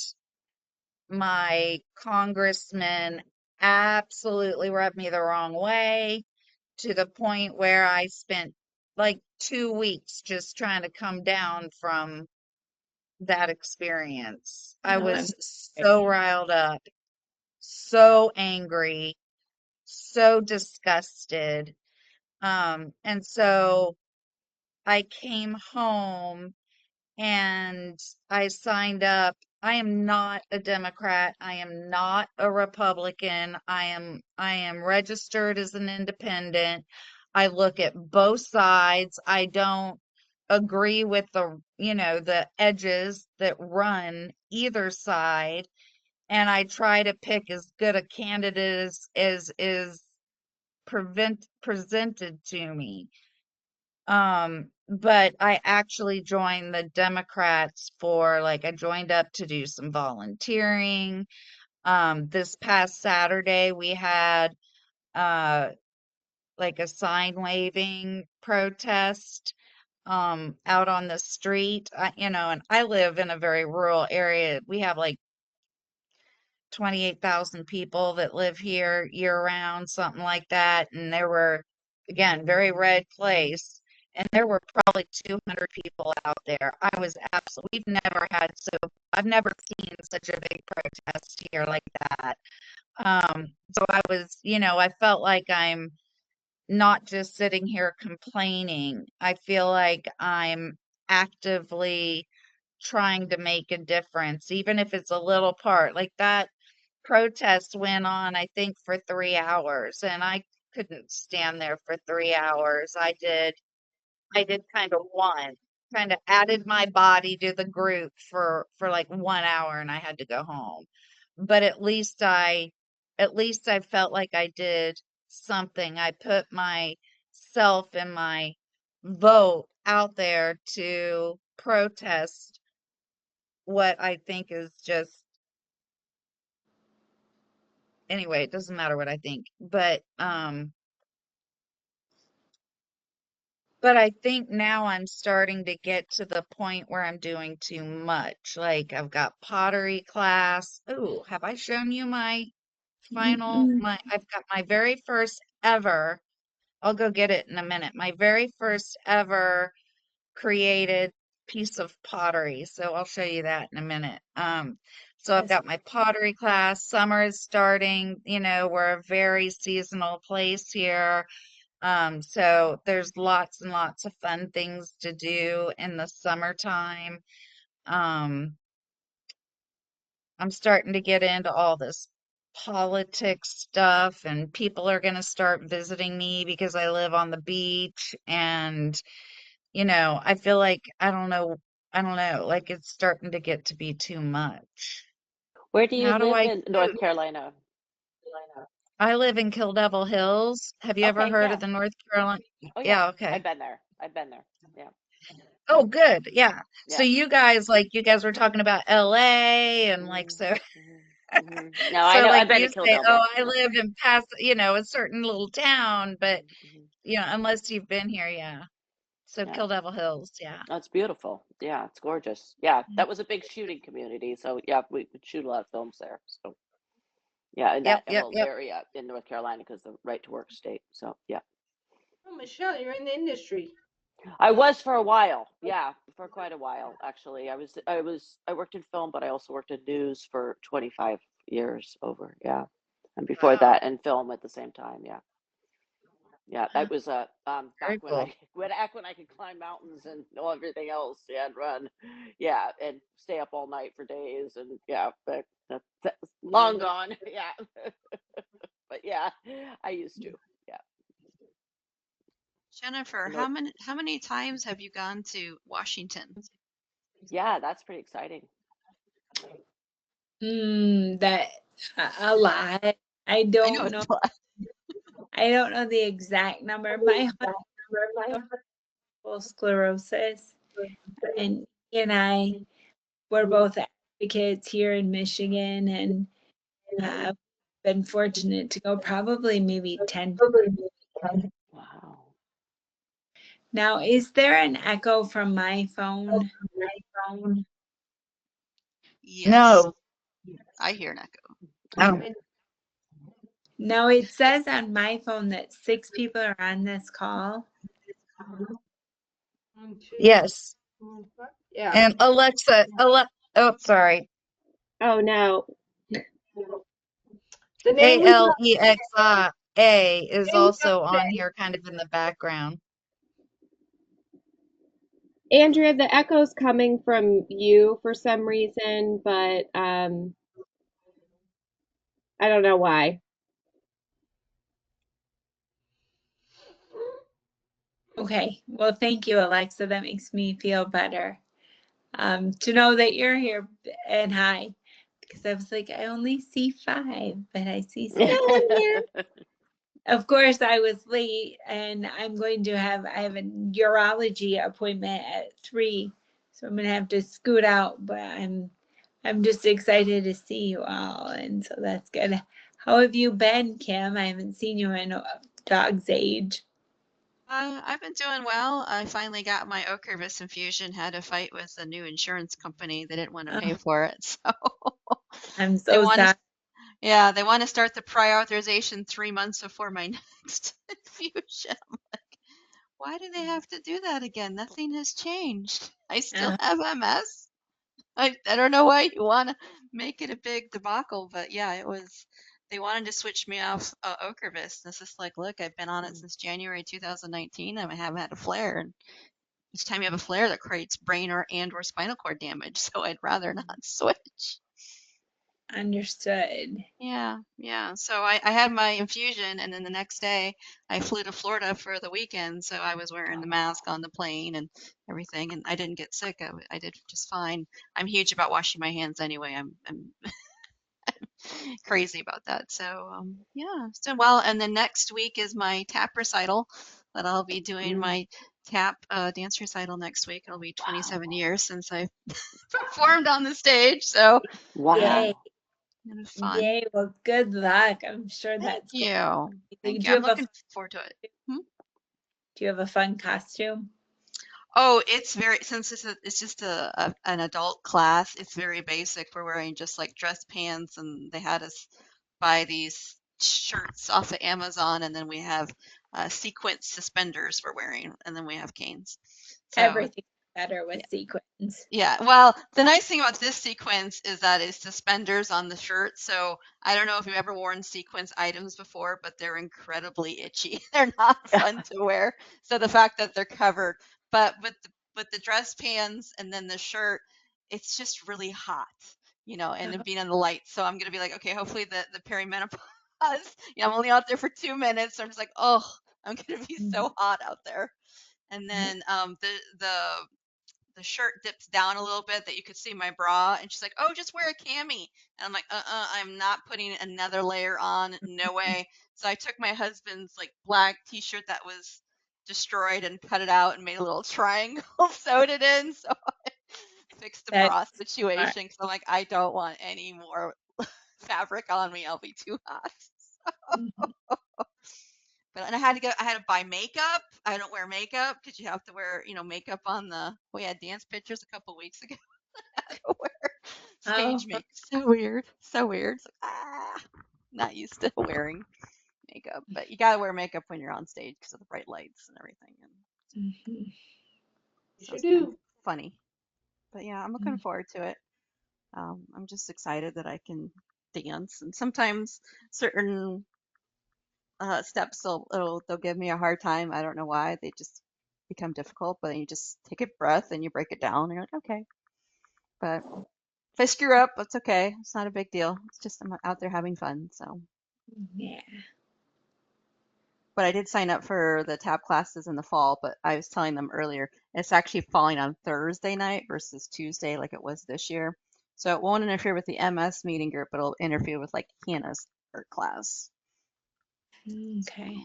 my congressman absolutely rubbed me the wrong way to the point where I spent like 2 weeks just trying to come down from that experience. I No, I'm was so riled up, so angry, so disgusted. And so I came home and I signed up. I am not a Democrat. I am not a Republican. I am registered as an independent. I look at both sides. I don't agree with the edges that run either side, and I try to pick as good a candidate as is presented to me. But I actually joined the Democrats for like I joined up to do some volunteering. This past Saturday we had uh like a sign waving protest out on the street. And I live in a very rural area. We have like 28,000 people that live here year round, something like that. And there were, again, very red place. And there were probably 200 people out there. I've never seen such a big protest here like that. So I felt like I'm not just sitting here complaining. I feel like I'm actively trying to make a difference, even if it's a little part. Like that protest went on, I think, for 3 hours, and I couldn't stand there for 3 hours. I did kind of one, kind of added my body to the group for like 1 hour, and I had to go home. But at least I felt like I did something. I put myself and my vote out there to protest what I think is just anyway, it doesn't matter what I think. But But I think now I'm starting to get to the point where I'm doing too much. Like I've got pottery class. Ooh, have I shown you my I've got my very first ever, I'll go get it in a minute. My very first ever created piece of pottery. So I'll show you that in a minute. So I've got my pottery class. Summer is starting, we're a very seasonal place here. So there's lots and lots of fun things to do in the summertime. Um, I'm starting to get into all this politics stuff, and people are going to start visiting me because I live on the beach. And, I feel like, I don't know, like it's starting to get to be too much. Where do you How do live I in do? North Carolina? I live in Kill Devil Hills. Have you ever Okay, heard yeah. of the North Carolina? Oh yeah, Yeah, I've okay. been there. I've been there. Yeah, Oh, good. Yeah. So yeah. you guys were talking about LA and like so No, I so know. like I've been you to Kill say, oh, Devil. I Yeah. lived in past, a certain little town, but hmm unless you've been here, yeah. So Yeah. Kill Devil Hills, yeah. That's beautiful. Yeah, it's gorgeous. Yeah, that was a big shooting community. So yeah, we would shoot a lot of films there. So yeah, in that Yep, yep, whole yep. area in North Carolina because the right to work state. So yeah. Oh, Michelle, you're in the industry. I was for a while. Yeah, for quite a while actually. I worked in film, but I also worked in news for 25 years over. Yeah. And before Wow. that in film at the same time. Yeah. Yeah, Wow, that was back very cool. when I could climb mountains and know everything else. Yeah, and run. Yeah, and stay up all night for days and yeah, but that's long gone. Yeah. But yeah, I used to. Yeah. Jennifer, You know, how many times have you gone to Washington? yeah, that's pretty exciting. That a lot. I I know don't know. it's a lot. I don't know the exact number. My husband has multiple sclerosis, and he and I were both advocates here in Michigan, and been fortunate to go probably maybe 10. Wow. Now, is there an echo from my phone? Yes, No. I hear an echo. Oh, No, it says on my phone that 6 people are on this call. 1, 2, yes. 3, 4. Yeah. And oh, sorry. Oh no. The name is Alexia is also on here kind of in the background. Andrea, the echo's coming from you for some reason, but I don't know why. Okay. Well, thank you, Alexa. That makes me feel better. To know that you're here and hi, because I was like, I only see 5, but I see 6. No, I'm here. Of course, I was late, and I have a urology appointment at 3, so I'm gonna have to scoot out. But I'm just excited to see you all, and so that's good. How have you been, Kim? I haven't seen you in a dog's age. I've been doing well. I finally got my Ocrevus infusion. Had a fight with a new insurance company. They didn't want to pay Oh, for it, so I'm they so want to. sorry. Yeah, they want to start the prior authorization 3 months before my next infusion. I'm like, why do they have to do that again? Nothing has changed. I still have MS. I don't know why you want to make it a big debacle, but yeah, it was. They wanted to switch me off Ocrevus. This is like, look, I've been on it since January 2019, and I haven't had a flare. And each time you have a flare, that creates brain or spinal cord damage. So I'd rather not switch. Understood. Yeah, yeah. So I had my infusion, and then the next day I flew to Florida for the weekend. So I was wearing the mask on the plane and everything, and I didn't get sick. I did just fine. I'm huge about washing my hands anyway. I'm crazy about that. So yeah, it's doing well. And then next week is my tap recital that I'll be doing my tap dance recital next week. It'll be 27 years since I performed on the stage. So yeah, Yay. Wow. it was fun. Yay. Well, good luck. I'm sure Thank that's going you. to be. Thank Do you. you I'm have a looking forward to it. Hmm? Do you have a fun costume? Oh, it's very, since it's just an adult class, it's very basic. We're wearing just like dress pants, and they had us buy these shirts off of Amazon, and then we have sequence suspenders we're wearing, and then we have canes. So Everything's better with sequins. yeah, well, the nice thing about this sequence is that it's suspenders on the shirt. So I don't know if you've ever worn sequence items before, but they're incredibly itchy. They're not fun to wear. So the fact that they're covered, but with the dress pants and then the shirt, it's just really hot, and it being in the light. So I'm gonna be like, okay, hopefully the perimenopause. I'm only out there for 2 minutes. So I'm just like, oh, I'm gonna be so hot out there. And then the shirt dips down a little bit that you could see my bra, and she's like, oh, just wear a cami. And I'm like, I'm not putting another layer on, no way. So I took my husband's like black t-shirt that was destroyed and cut it out and made a little triangle, sewed it in, so I fixed the bra That's smart. situation, because I'm like, I don't want any more fabric on me, I'll be too hot. Mhm. And I had to buy makeup. I don't wear makeup because you have to wear, makeup on we had dance pictures a couple weeks ago. I had to wear Oh, stage makeup. So weird. So weird. It's like, not used to wearing makeup, but you gotta wear makeup when you're on stage because of the bright lights and everything. And mhm. so Sure it's kind of do. funny. But yeah, I'm looking forward to it. I'm just excited that I can dance, and sometimes certain steps they'll give me a hard time. I don't know why. They just become difficult, but then you just take a breath and you break it down and you're like, okay. But if I screw up, that's okay. It's not a big deal. It's just I'm out there having fun. So, Yeah. but I did sign up for the tap classes in the fall, but I was telling them earlier, it's actually falling on Thursday night versus Tuesday like it was this year. So it won't interfere with the MS meeting group, but it'll interfere with like Hannah's art class. Okay.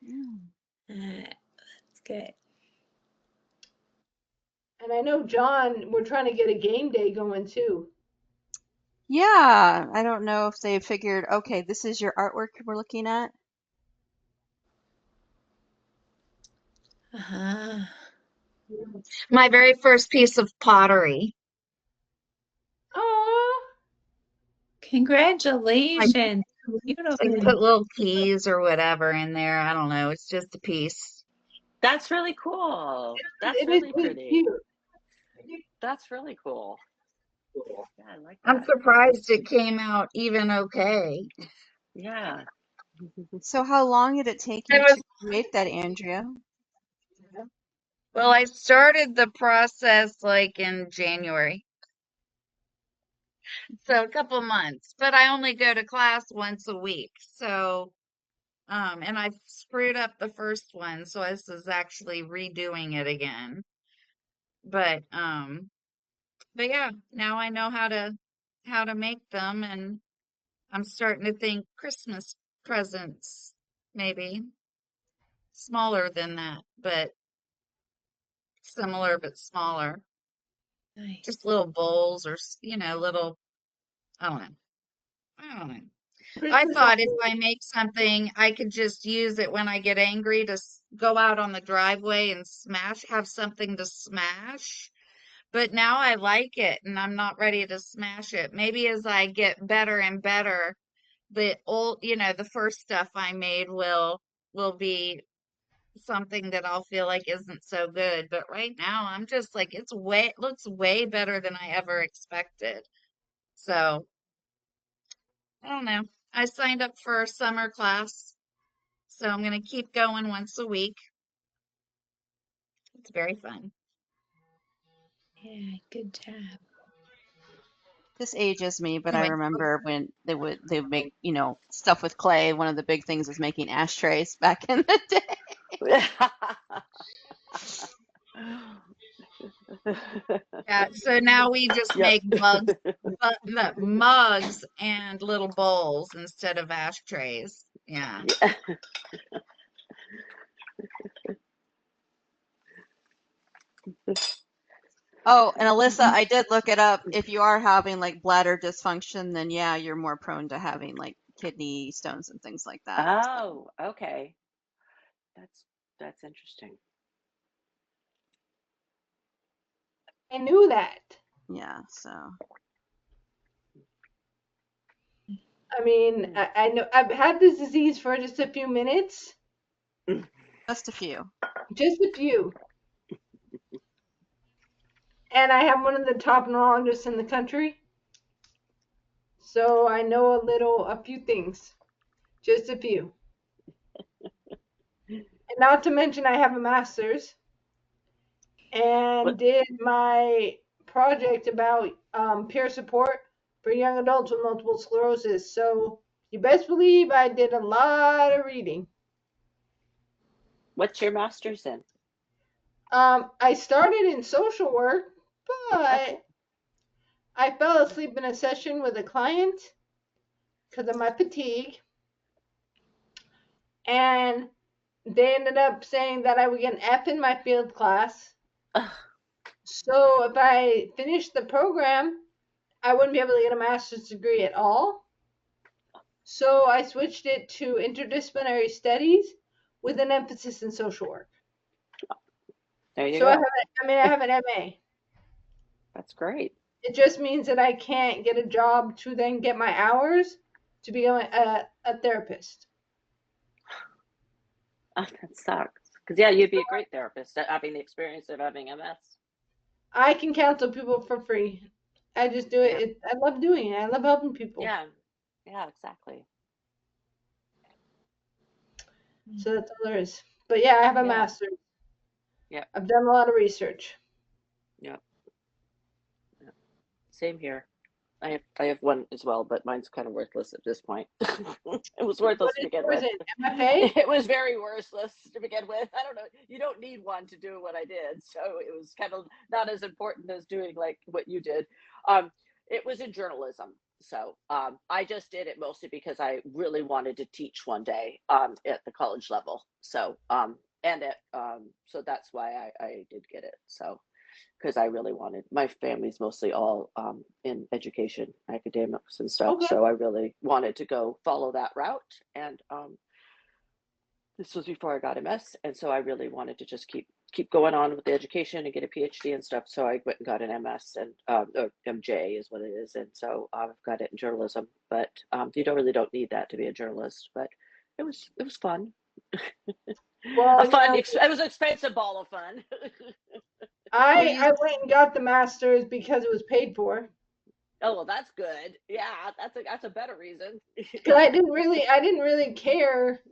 Yeah. That's good. And I know, John, we're trying to get a game day going too. Yeah, I don't know if they figured, okay, this is your artwork we're looking at. Uh-huh. My very first piece of pottery. Oh, I, Congratulations. I Beautiful. put little keys or whatever in there. I don't know. It's just a piece. That's really cool. That's it is really really pretty. cute. That's really cool. Yeah, I like I'm that. surprised it came out even okay. Yeah. So how long did it take I you was, to create that, Andrea? well, I started the process like in January. So a couple months, but I only go to class once a week. So, and I screwed up the first one, so this is actually redoing it again. But, but yeah, now I know how to make them, and I'm starting to think Christmas presents, maybe smaller than that, but similar but smaller. Nice. Just little bowls or, little, I don't know. I don't know. I Christmas thought if I make something, I could just use it when I get angry to go out on the driveway and have something to smash. But now I like it and I'm not ready to smash it. Maybe as I get better and better, the first stuff I made will be something that I'll feel like isn't so good. But right now I'm just like looks way better than I ever expected. So I don't know. I signed up for a summer class, so I'm gonna keep going once a week. It's very fun. Yeah, good job. This ages me, but I Anyway, remember when they would make, stuff with clay. One of the big things was making ashtrays back in the day. yeah, so now we just Yep. make mugs and little bowls instead of ashtrays. Yeah. Yeah. Oh, and Alyssa, I did look it up. If you are having like bladder dysfunction, then yeah, you're more prone to having like kidney stones and things like that. So, Oh, okay. That's That's interesting. I knew that. Yeah, so I mean, I know I've had this disease for just a few minutes, just a few. just a few. And I have one of the top neurologists in the country. So I know a few things. Just a few. And not to mention I have a master's and What? did my project about peer support for young adults with multiple sclerosis. So you best believe I did a lot of reading. What's your master's in? I started in social work, Okay. but I fell asleep in a session with a client because of my fatigue. And they ended up saying that I would get an F in my field class. Ugh. So if I finished the program, I wouldn't be able to get a master's degree at all. So I switched it to interdisciplinary studies with an emphasis in social work. There you So go. I have an MA. That's great. It just means that I can't get a job to then get my hours to become a therapist. Oh, that sucks. Because yeah, you'd be a great therapist having the experience of having MS. I can counsel people for free. I just do Yeah. it. I love doing it. I love helping people. Yeah. Yeah, exactly. So that's all there is. But yeah, I have a Yeah. master's. Yeah. I've done a lot of research. Yeah. Yeah. Same here. I have one as well, but mine's kind of worthless at this point. It was worthless to begin What is with. it? MFA? It was very worthless to begin with. I don't know. You don't need one to do what I did, so it was kind of not as important as doing like what you did. It was in journalism, so I just did it mostly because I really wanted to teach one day at the college level. So so that's why I did get it. So because I really wanted, my family's mostly all in education, academics and stuff. Okay. So I really wanted to go follow that route. And this was before I got MS. And so I really wanted to just keep going on with the education and get a PhD and stuff. So I went and got an MS and or MJ is what it is. And so I've got it in journalism, but you don't need that to be a journalist, but it was fun. Well, It was an expensive ball of fun. I went and got the master's because it was paid for. Oh, well, that's good. Yeah, that's a better reason. Because I didn't really care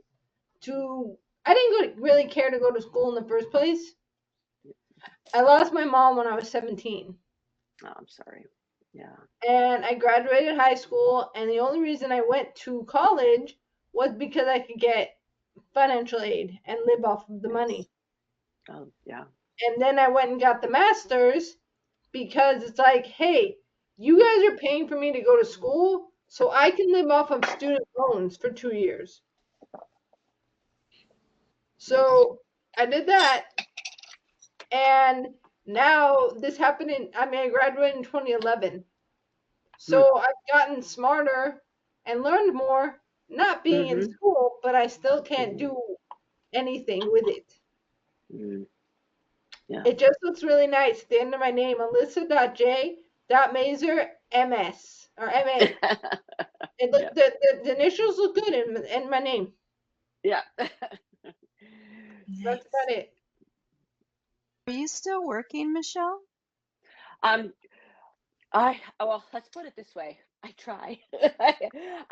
to. I didn't really care to go to school in the first place. I lost my mom when I was 17. Oh, I'm sorry. Yeah. And I graduated high school, and the only reason I went to college was because I could get financial aid and live off of the money. Oh, yeah. And then I went and got the master's because it's like, hey, you guys are paying for me to go to school, so I can live off of student loans for 2 years. So I did that, and now this happened I graduated in 2011. So I've gotten smarter and learned more, not being in school, but I still can't do anything with it. Yeah. It just looks really nice at the end of my name, Alyssa.j.mazer MS or MA. It look, the initials look good in my name. Yeah. That's about it. Are you still working, Michelle? Well, let's put it this way. I try.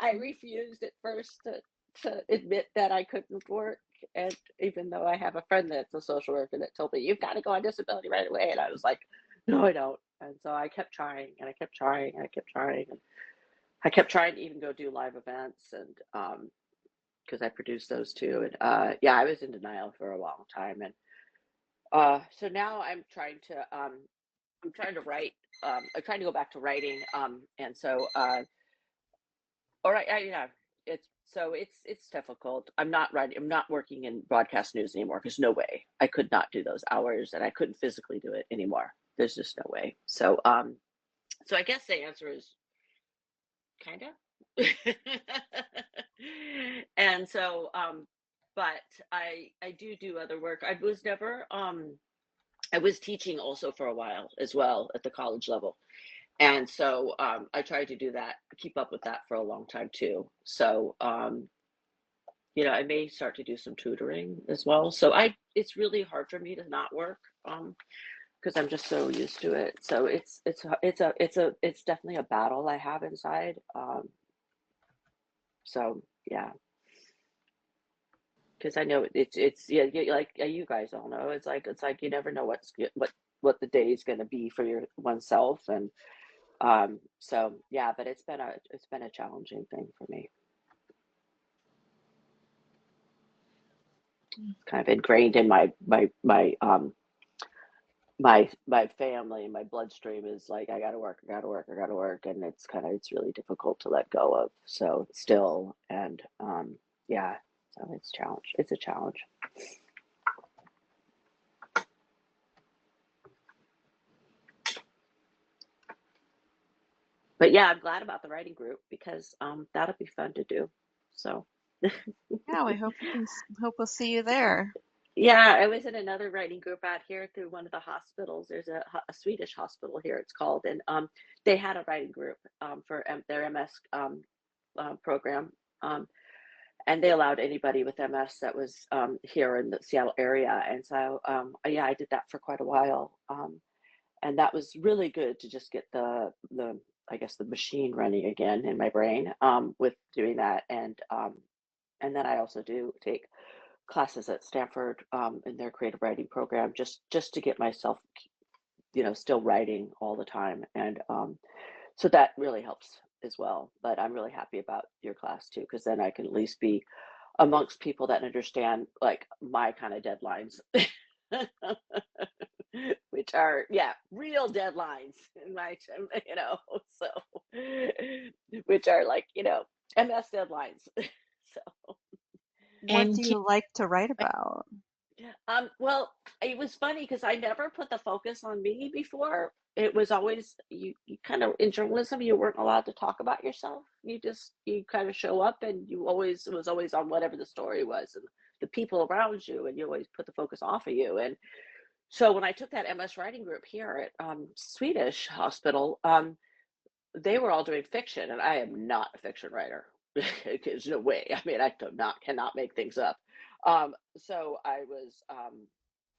I refused at first to admit that I couldn't work, and even though I have a friend that's a social worker that told me you've got to go on disability right away, and I was like, no, I don't. And so I kept trying, and I kept trying, and I kept trying, and I kept trying to even go do live events, and because I produced those too, and yeah, I was in denial for a long time, and so now I'm trying to write. I'm trying to go back to writing, and so all right, yeah, it's difficult. I'm not writing. I'm not working in broadcast news anymore because no way I could not do those hours, and I couldn't physically do it anymore. There's just no way. So so I guess the answer is kind of. And so but I do other work. I was never I was teaching also for a while as well at the college level. And so I tried to do that, keep up with that for a long time too. So I may start to do some tutoring as well. So it's really hard for me to not work because I'm just so used to it. So it's definitely a battle I have inside. So yeah, because I know it's yeah, like you guys all know it's like you never know what the day is going to be for your oneself. And so yeah, but it's been a challenging thing for me. Kind of ingrained in my family, my bloodstream is like I gotta work, I gotta work, I gotta work, and it's really difficult to let go of. So still, and yeah, so it's a challenge. But yeah, I'm glad about the writing group because that'll be fun to do. So Yeah, we hope we'll see you there. yeah, I was in another writing group out here through one of the hospitals. There's a Swedish hospital here, it's called, and they had a writing group for their MS program, and they allowed anybody with MS that was here in the Seattle area. And so yeah, I did that for quite a while, and that was really good to just get the I guess the machine running again in my brain with doing that, and then I also do take classes at Stanford in their creative writing program just to get myself still writing all the time. And so that really helps as well. But I'm really happy about your class too, because then I can at least be amongst people that understand like my kind of deadlines. Which are real deadlines in my so which are like MS deadlines. So What And do you like to write about? well, it was funny because I never put the focus on me before. It was always you kind of in journalism, you weren't allowed to talk about yourself. You kind of show up and it was always on whatever the story was and the people around you, and you always put the focus off of you. And so when I took that MS writing group here at Swedish hospital, they were all doing fiction, and I am not a fiction writer. There's no way. I mean, cannot make things up. So I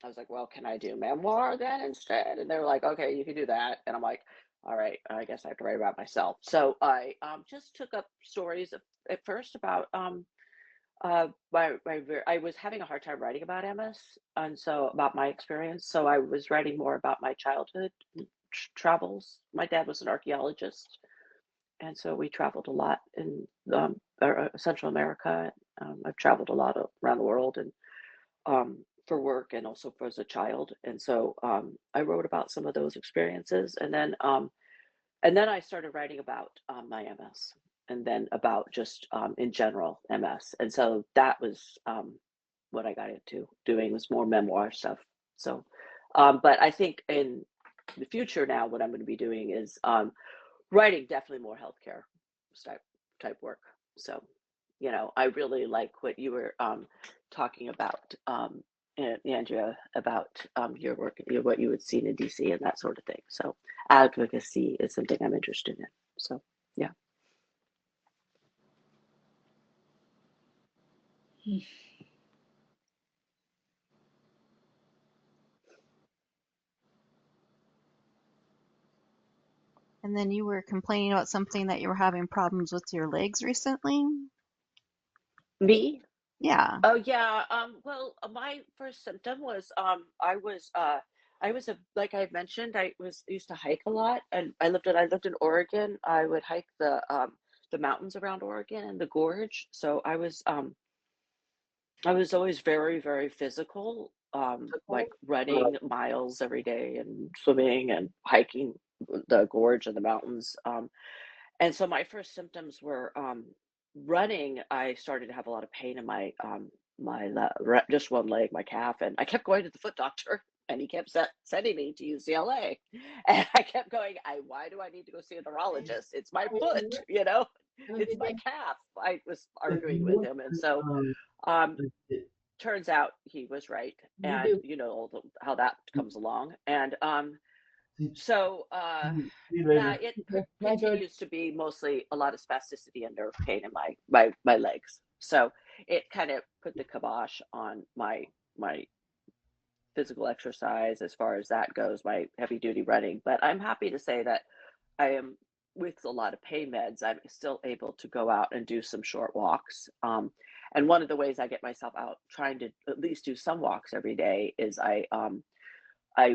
was like, well, can I do memoir then instead? And they were like, okay, you can do that. And I'm like, all right, I guess I have to write about myself. So I just took up stories at first about I was having a hard time writing about MS, and so about my experience. So I was writing more about my childhood travels. My dad was an archaeologist, and so we traveled a lot in Central America. I've traveled a lot around the world, and for work and also for as a child. And so I wrote about some of those experiences, and then I started writing about my MS, and then about just in general MS. And so that was what I got into doing, was more memoir stuff. So, but I think in the future now, what I'm going to be doing is writing definitely more healthcare type work. So, I really like what you were talking about, Andrea, about your work, what you had seen in DC and that sort of thing. So, advocacy is something I'm interested in. So, yeah. And then you were complaining about something that you were having problems with your legs recently? Me? Yeah. Oh yeah. Well, my first symptom was I was like I mentioned, I was used to hike a lot, and I lived in Oregon. I would hike the mountains around Oregon and the gorge. So I was always very, very physical, like running miles every day and swimming and hiking the gorge and the mountains. And so my first symptoms were running. I started to have a lot of pain in just one leg, my calf, and I kept going to the foot doctor, and he kept sending me to UCLA, and I kept going. Why do I need to go see a neurologist? It's my foot, it's my calf. I was arguing with him, and so um, turns out he was right, You and do. how that comes along, and so yeah, it Bye, George. continues to be mostly a lot of spasticity and nerve pain in my legs. So it kind of put the kibosh on my physical exercise as far as that goes, my heavy duty running. But I'm happy to say that I am, with a lot of pain meds, I'm still able to go out and do some short walks. And one of the ways I get myself out trying to at least do some walks every day is I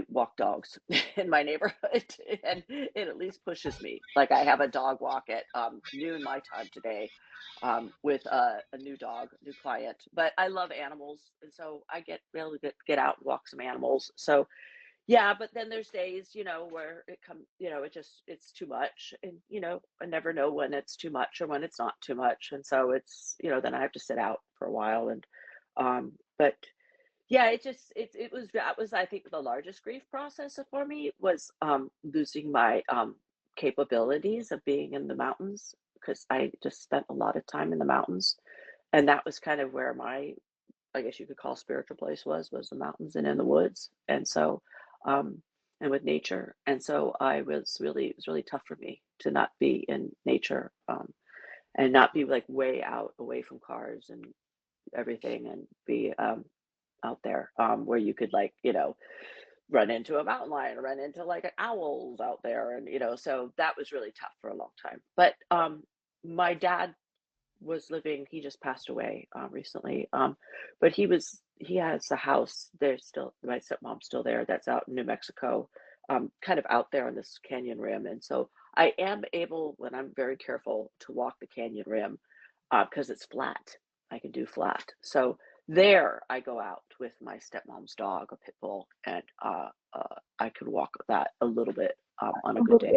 walk dogs in my neighborhood, and it at least pushes me. Like I have a dog walk at noon my time today, with a new dog, new client. But I love animals, and so I get able to get out and walk some animals. So yeah, but then there's days, where it's too much, and I never know when it's too much or when it's not too much, and so it's then I have to sit out for a while, and but yeah, that was, I think, the largest grief process for me was losing my capabilities of being in the mountains, because I just spent a lot of time in the mountains, and that was kind of where my, I guess you could call, spiritual place was the mountains and in the woods, and so and with nature, and so it was really tough for me to not be in nature, and not be like way out away from cars and everything, and be out there, where you could, like, run into a mountain lion or run into like owls out there, and so that was really tough for a long time. But my dad was living, he just passed away recently, but he has a house there still, my stepmom's still there, that's out in New Mexico, kind of out there on this canyon rim, and so I am able, when I'm very careful, to walk the canyon rim, because it's flat. I can do flat. So there I go out with my stepmom's dog, a pit bull, and I could walk that a little bit, on a good day.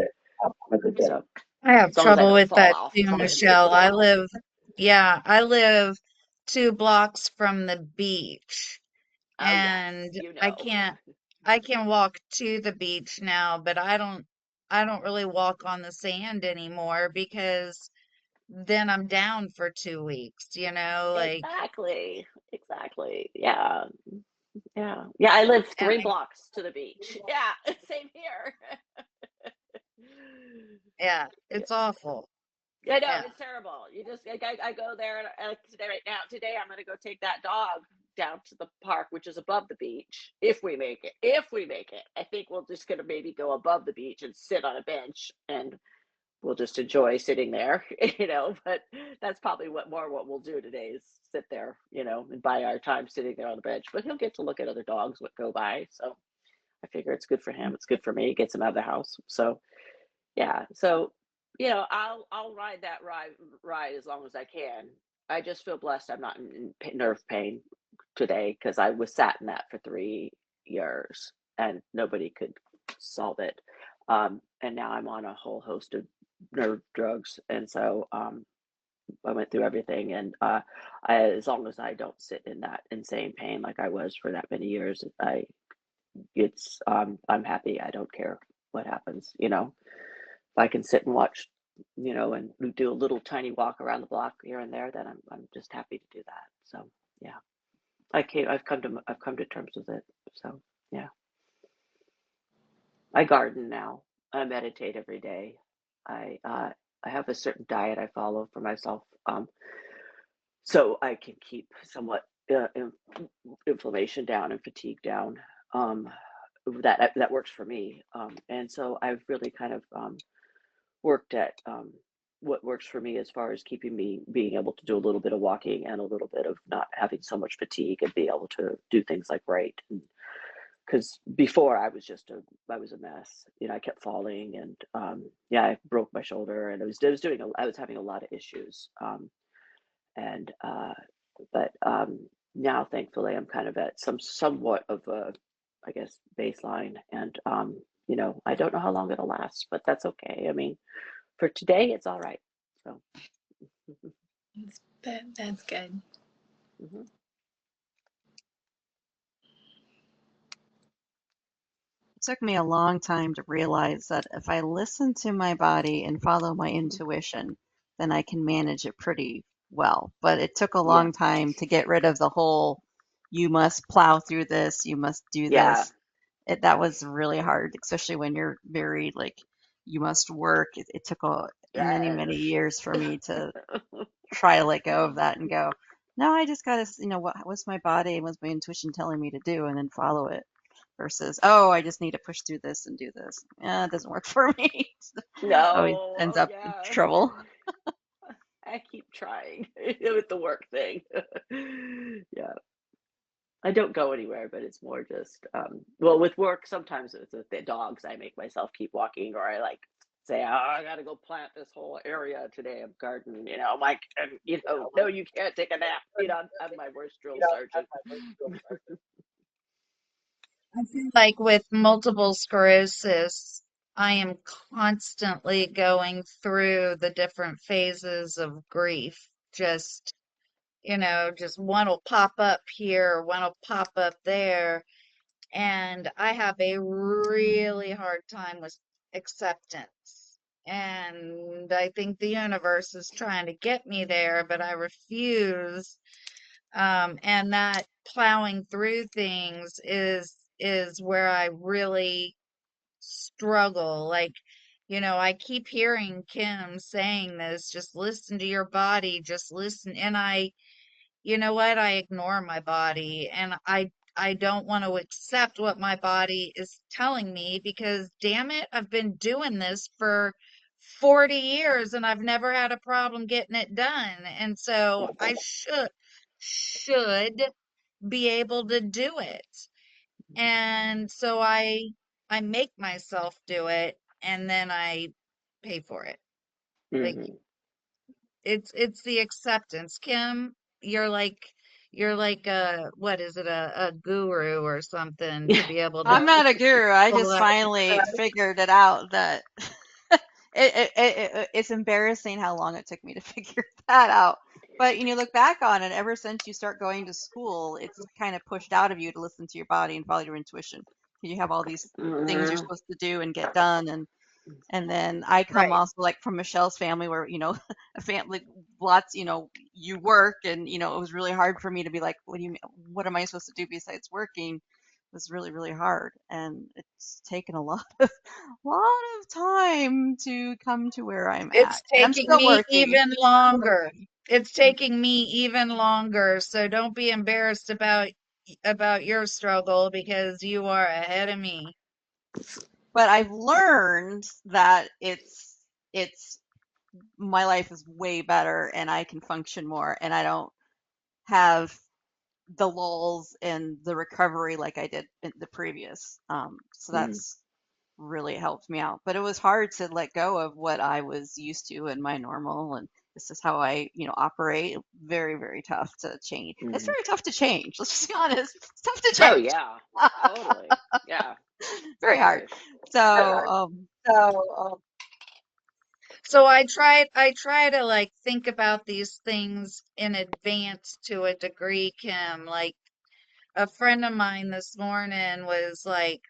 So I have as long as I trouble don't with fall that off. too, Michelle. I live 2 blocks from the beach, Oh yes, and you I know. can't, I can walk to the beach now, but I don't really walk on the sand anymore because then I'm down for 2 weeks, like, Exactly. Exactly. Yeah. Yeah. Yeah. I live and 3 blocks to the beach. Yeah. Same here. yeah, it's awful. I know, Yeah. it's terrible. You just, like, I go there, and like today, right now, today I'm going to go take that dog down to the park, which is above the beach. If we make it, I think we'll just going to maybe go above the beach and sit on a bench, and we'll just enjoy sitting there, but that's probably what we'll do today, is sit there, and buy our time sitting there on the bench. But he'll get to look at other dogs that go by. So I figure it's good for him. It's good for me. It gets him out of the house. So yeah. So, I'll ride that ride as long as I can. I just feel blessed I'm not in nerve pain today, because I was sat in that for 3 years and nobody could solve it. And now I'm on a whole host of nerve drugs, and so I went through everything, and as long as I don't sit in that insane pain like I was for that many years, I'm happy. I don't care what happens. If I can sit and watch, and do a little tiny walk around the block here and there, then I'm just happy to do that. So yeah, I've come to terms with it. So yeah, I garden now. I meditate every day. I have a certain diet I follow for myself, so I can keep somewhat inflammation down and fatigue down. Um, that works for me, and so I've really kind of worked at what works for me as far as keeping me being able to do a little bit of walking and a little bit of not having so much fatigue, and be able to do things like write. Because before I was a mess. I kept falling, and yeah, I broke my shoulder, and I was having a lot of issues. And but Now, thankfully, I'm kind of at somewhat of a, I guess, baseline, and I don't know how long it'll last, but that's okay. I mean, for today, it's all right. So That's good. mhm. It took me a long time to realize that if I listen to my body and follow my intuition, and I can manage it pretty well. But it took a Yeah. long time to get rid of the whole, you must plow through this, you must do Yeah. this. That was really hard, especially when you're very like, you must work. It took many, many Yes. years for me to try to let go of that and go, no, I just gotta, what's my body and what's my intuition telling me to do, and then follow it. Versus, oh, I just need to push through this and do this. Yeah, it doesn't work for me. Always No. ends Oh up in yeah. trouble. I keep trying with the work thing. Yeah. I don't go anywhere, but it's more just well, with work sometimes it's with the dogs. I make myself keep walking, or I like say, "Oh, I got to go plant this whole area today of garden." I'm like, no, you can't take a nap. I'm my worst drill sergeant. I feel like with multiple sclerosis, I am constantly going through the different phases of grief. Just, just one will pop up here, one will pop up there. And I have a really hard time with acceptance. And I think the universe is trying to get me there, but I refuse. And that plowing through things is where I really struggle. Like, I keep hearing Kim saying this, just listen to your body, just listen. And you know what? I ignore my body, and I don't want to accept what my body is telling me, because damn it, I've been doing this for 40 years and I've never had a problem getting it done. And so I should be able to do it. And so I make myself do it, and then I pay for it. Like, Hmm. it's the acceptance. Kim, you're like a, what is it, a guru or something, to be able to I'm not a guru. I pull just that. finally figured it out that it's embarrassing how long it took me to figure that out. But you look back on it, ever since you start going to school, it's kind of pushed out of you to listen to your body and follow your intuition. You have all these things you're supposed to do and get done, and then I come Right. also like from Michelle's family where, a family, lots, you work, and, it was really hard for me to be like, what am I supposed to do besides working? It was really, really hard. And it's taken a lot of time to come to where I'm at. It's And I'm taking still me working. even longer. It's taking me even longer. So don't be embarrassed about your struggle, because you are ahead of me. But I've learned that it's my life is way better and I can function more and I don't have the lulls and the recovery like I did in the previous. So that's really helped me out. But it was hard to let go of what I was used to and my normal, and this is how I, operate. Very, very tough to change. It's very tough to change. Let's just be honest. It's tough to Oh change. yeah, totally. Yeah, Very hard. totally. So, So I try to like think about these things in advance to a degree, Kim. Like, a friend of mine this morning was like,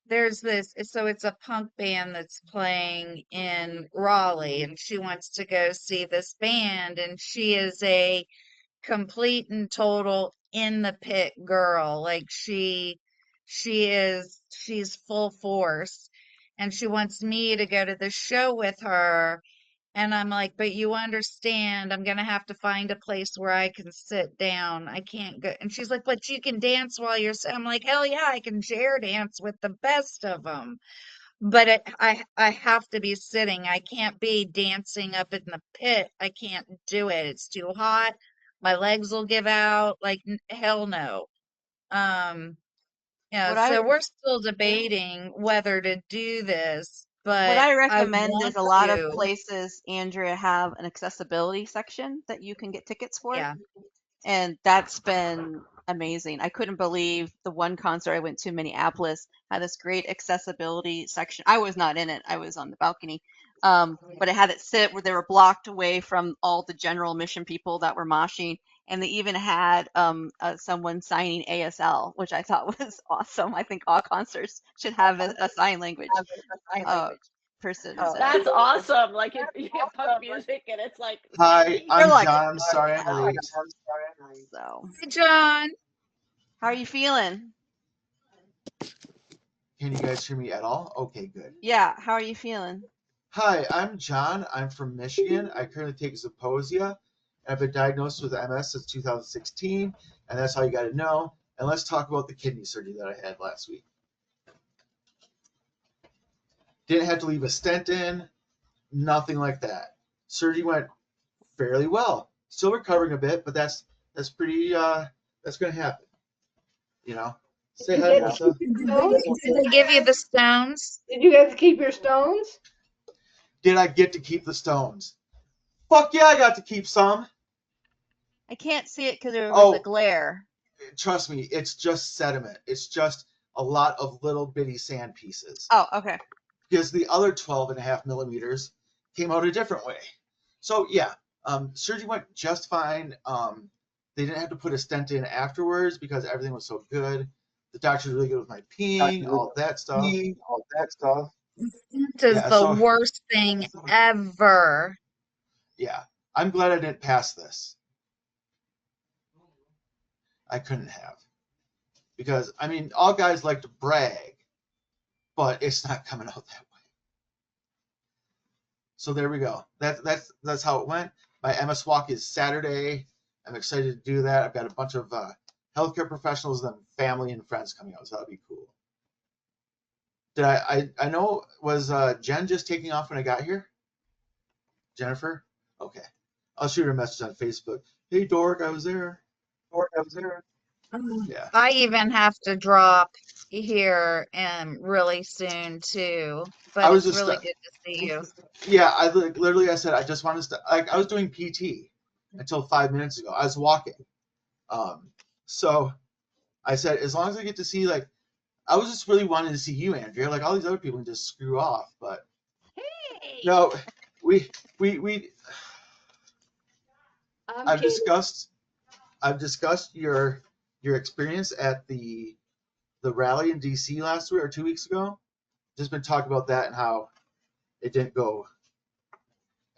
there's this, so it's a punk band that's playing in Raleigh, and she wants to go see this band, and she is a complete and total in the pit girl. Like, she's full force, and she wants me to go to the show with her. And I'm like, but you understand, I'm gonna have to find a place where I can sit down. I can't go. And she's like, but you can dance while I'm like, hell yeah, I can chair dance with the best of them. But I have to be sitting. I can't be dancing up in the pit. I can't do it. It's too hot. My legs will give out. Like, hell no. Um, yeah, what I so we're still debating whether to do this, what but I I recommend is want a lot of to. places, Andrea, have an accessibility section that you can get tickets for. Yeah. And that's been amazing. I couldn't believe the one concert I went to in Minneapolis had this great accessibility section. I was not in it. I was on the balcony. But it had it sit where they were blocked away from all the general admission people that were moshing. And they even had someone signing ASL, which I thought was awesome. I think all concerts should have a sign language. Uh, for citizens. That's awesome. Like if you have punk music and it's like Hi, Sandy. I'm like- John. I'm sorry I'm late. So, Hey, John. how are you feeling? Can you guys hear me at all? Okay, good. Yeah, how are you feeling? Hi, I'm John. I'm from Michigan. I currently take Zeposia. I've been diagnosed with MS since 2016, and that's all you got to know. And let's talk about the kidney surgery that I had last week. Didn't have to leave a stent in, nothing like that. Surgery went fairly well. Still recovering a bit, but that's pretty. That's gonna happen. You know. Say hi, Melissa. Did they give you the stones? Did you guys keep your stones? Did I get to keep the stones? Fuck yeah, I got to keep some. I can't see it because there was a Oh. glare. Trust me, it's just sediment. It's just a lot of little bitty sand pieces. Oh, okay. Because the other 12.5 millimeters came out a different way. So yeah, surgery went just fine. They didn't have to put a stent in afterwards because everything was so good. The doctor's really good with my peeing, all that stuff. It is Yeah, the so- worst thing ever. Yeah, I'm glad I didn't pass this. I couldn't have. Because, I mean, all guys like to brag, but it's not coming out that way. So there we go. That's how it went. My MS walk is Saturday. I'm excited to do that. I've got a bunch of healthcare professionals and family and friends coming out, so that'll be cool. Did I know, was Jen just taking off when I got here? Jennifer? Okay. I'll shoot her a message on Facebook. Hey, Dork, I was there. Yeah. I even have to drop here really soon too. But I was it's just, really good to see you. Yeah, I said I just wanted to. I was doing PT until 5 minutes ago. I was walking, so I said as long as I get to see, like, I was just really wanting to see you, Andrea. Like all these other people can just screw off, but Hey. no, we I'm I've Katie. discussed your experience at the rally in DC last week or 2 weeks ago. Just been talking about that and how it didn't go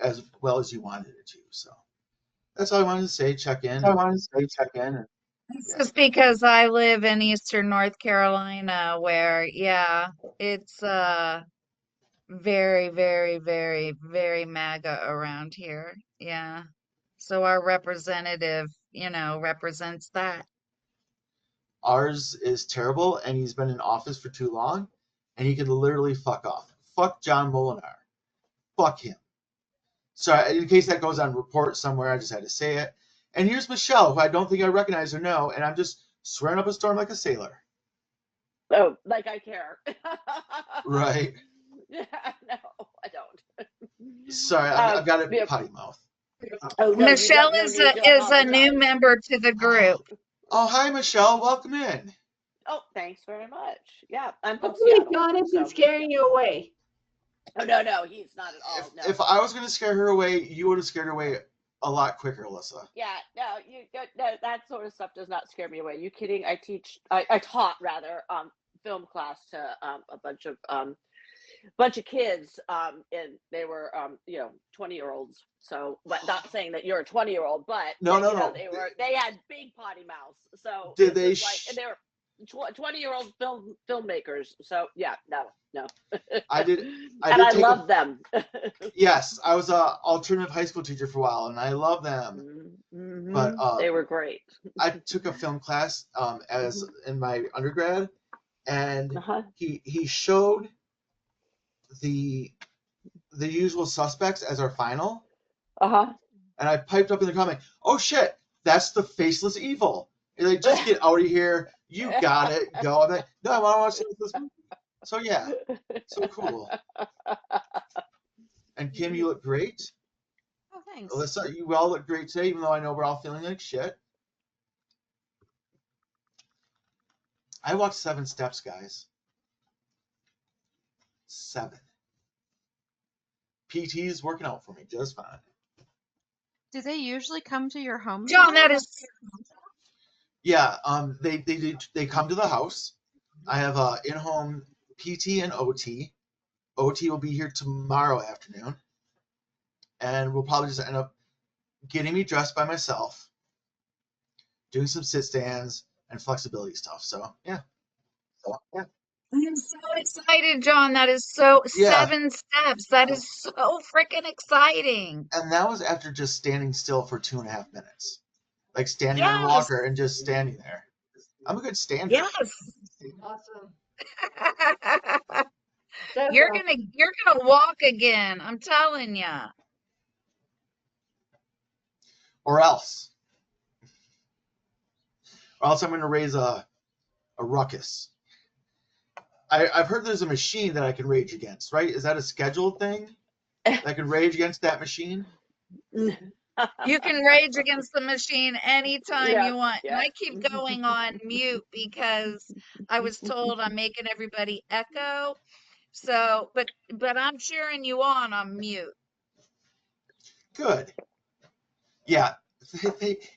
as well as you wanted it to. So that's all I wanted to say. Check in. It's just because I live in Eastern North Carolina where, yeah, it's very, very, very, very MAGA around here. Yeah. So our representative, represents that. Ours is terrible, and he's been in office for too long, and he could literally fuck off. Fuck John Molinar. Fuck him. So in case that goes on report somewhere, I just had to say it. And here's Michelle, who I don't think I recognize or know, and I'm just swearing up a storm like a sailor. Oh, like I care. Right. Yeah, no, I don't. Sorry, I've got a yeah. potty mouth. Oh, no, Michelle no is need to a new apologize. member to the group. Oh, hi, Michelle. Welcome in. Oh, thanks very much. Yeah, I'm from Hopefully Seattle. John isn't so- scaring you away. Oh, no, he's not at all. No. If I was going to scare her away, you would have scared her away a lot quicker, Alyssa. Yeah, no, that sort of stuff does not scare me away. You kidding? I taught rather film class to a bunch of kids, and they were 20-year-olds. So, but not saying that you're a 20-year-old, but No. they had big potty mouths. So Did it they was like, and they were 20-year-old filmmakers. So yeah, no. I did and take I love them. Yes, I was a alternative high school teacher for a while, and I love them. Mhm. But they were great. I took a film class as in my undergrad, and Uh-huh. he showed the Usual Suspects as our final, Uh-huh. and I piped up in the comment, "Oh shit, that's the Faceless Evil!" And like, just get out of here. You got it. Go. I'm like, no, I want to watch this movie. So yeah, so cool. And Kim, you look great. Oh, thanks. Alyssa, you all look great today, even though I know we're all feeling like shit. I walked 7 steps, guys. 7. PT is working out for me just fine. Do they usually come to your home? John, that is Yeah, they come to the house. I have in-home PT and OT. OT will be here tomorrow afternoon, and we'll probably just end up getting me dressed by myself, doing some sit stands and flexibility stuff. So yeah. I'm so excited, John. That is so Yeah. 7 steps. That is so freaking exciting. And that was after just standing still for 2.5 minutes. Like standing in the Yes. walker and just standing there. I'm a good stander. Yes. Awesome. You're gonna walk again. I'm telling ya. Or else I'm going to raise a ruckus. I've heard there's a machine that I can rage against, right? Is that a scheduled thing? I can rage against that machine? You can rage against the machine anytime Yeah, you want. And yeah. I keep going on mute because I was told I'm making everybody echo. So, but I'm cheering you on mute. Good. Yeah.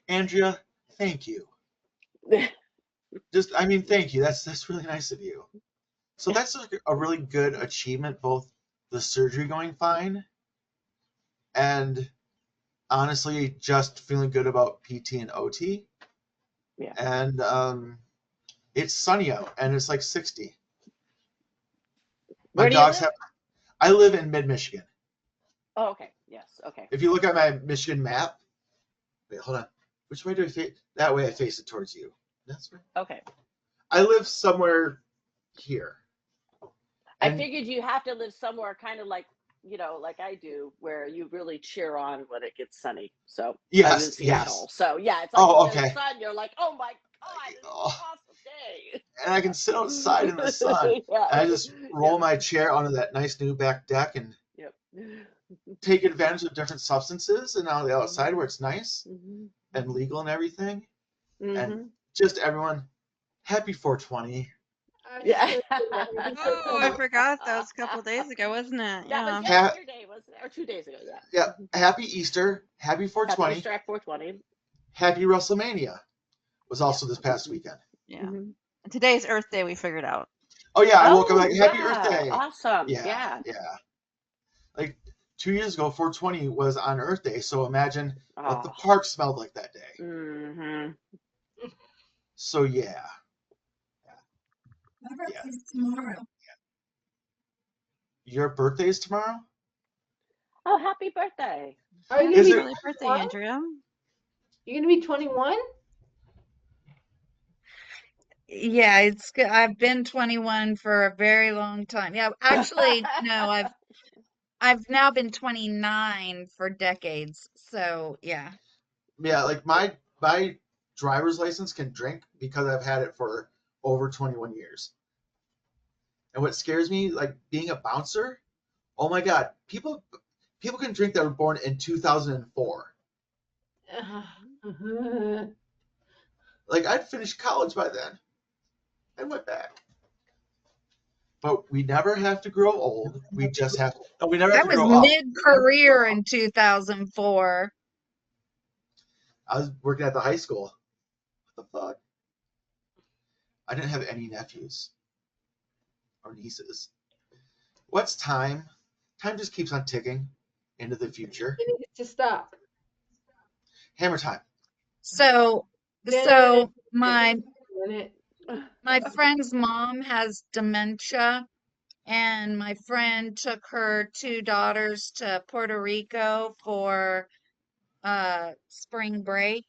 Andrea, thank you. Thank you. That's really nice of you. So that's a really good achievement, both the surgery going fine and honestly just feeling good about PT and OT. Yeah. And it's sunny out and it's like 60. Where My do you dogs live? I live in mid-Michigan. Oh, okay. Yes. Okay. If you look at my Michigan map, wait, hold on. Which way do I face? That way I face it towards you. That's right. Okay. I live somewhere here. I And figured you have to live somewhere kind of like, like I do, where you really cheer on when it gets sunny. So I was in yes. Seattle. So yeah, it's like Oh, you get okay. the sun, you're like, oh my God, this is an Oh, awesome day. and I can sit outside in the sun. Yeah. And I just roll Yep. my chair onto that nice new back deck and Yep. take advantage of different substances and on the outside where it's nice Mhm. and legal and everything. Mhm. And just everyone, happy 420. Yeah. Oh, I forgot. That was a couple days ago, wasn't it? That was Yeah. yesterday, wasn't it? Or 2 days ago, yeah. Yeah, happy Easter, happy Happy 420, Easter at 420. happy WrestleMania was also this past weekend. Yeah. Mhm. Today's Earth Day. We figured out. Oh yeah, I woke up Oh, like happy Earth yeah. Day. Awesome. Yeah. Yeah. Like 2 years ago, 420 was on Earth Day, so imagine what the Oh. park smelled like that day. Mhm. So yeah. My birthday's tomorrow. Your birthday is tomorrow? Oh, happy birthday. Are you Is gonna it- be Early birthday, 21? Andrea. You're gonna be 21? Yeah, it's good. I've been 21 for a very long time. Yeah, actually, no, I've now been 29 for decades. So, yeah. Yeah, like my driver's license can drink because I've had it for over 21 years. And what scares me, like being a bouncer, oh my God, people can drink that were born in 2004. Like I'd finished college by then. I went back. But we never have to grow old. We just have no, we never have I to was grow up. mid-career in 2004. I was working at the high school. What the fuck? I didn't have any nephews or nieces. What's time? Time just keeps on ticking into the future. You need to stop. Hammer time. So my Minute. friend's mom has dementia, and my friend took her 2 daughters to Puerto Rico for spring break.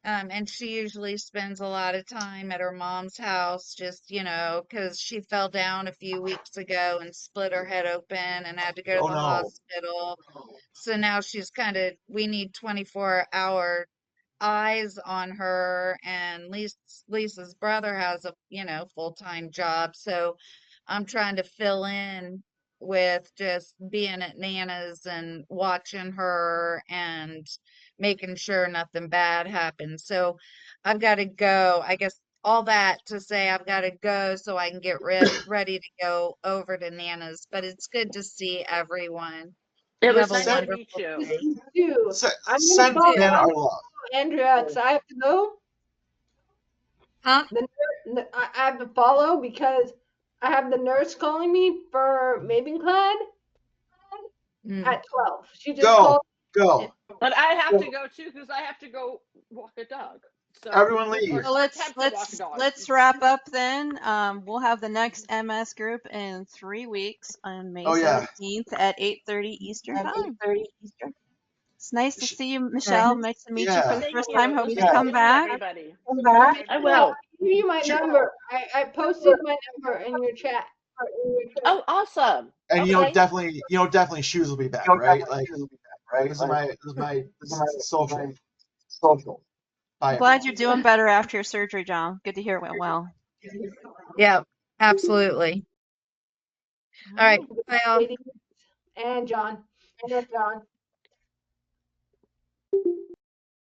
And she usually spends a lot of time at her mom's house, just, because she fell down a few weeks ago and split her head open and had to go to Oh the no. hospital. So now we need 24-hour eyes on her, and Lisa's brother has a, full-time job. So I'm trying to fill in with just being at Nana's and watching her and making sure nothing bad happens. So I've got to go. I guess all that to say I've got to go so I can get ready to go over to Nana's. But it's good to see everyone. It You was have a nice to wonderful meet you. This day. is you. I'm gonna Send follow Nana our love. Andrea because I have to go. Huh? I have to follow because I have the nurse calling me for Mavenclad at 12. She just Go, called. go. But I have to go too because I have to go walk a dog. So Everyone leave. or So attempt to walk a dog. let's wrap up then. We'll have the next MS group in 3 weeks on May Oh, yeah. 17th at 8:30 Eastern time. It's nice to see you, Michelle. Nice to meet you for the Thank first you. time. It Hope was you nice come meeting back. everybody. I I will. give you my number. I posted my number in your chat. Oh, awesome. And Okay. definitely shoes will be back, right? Like this is my social. Bye, I'm glad everyone. you're doing better after your surgery, John. Good to hear it went well. Yep, absolutely. All right. Bye, all. And John.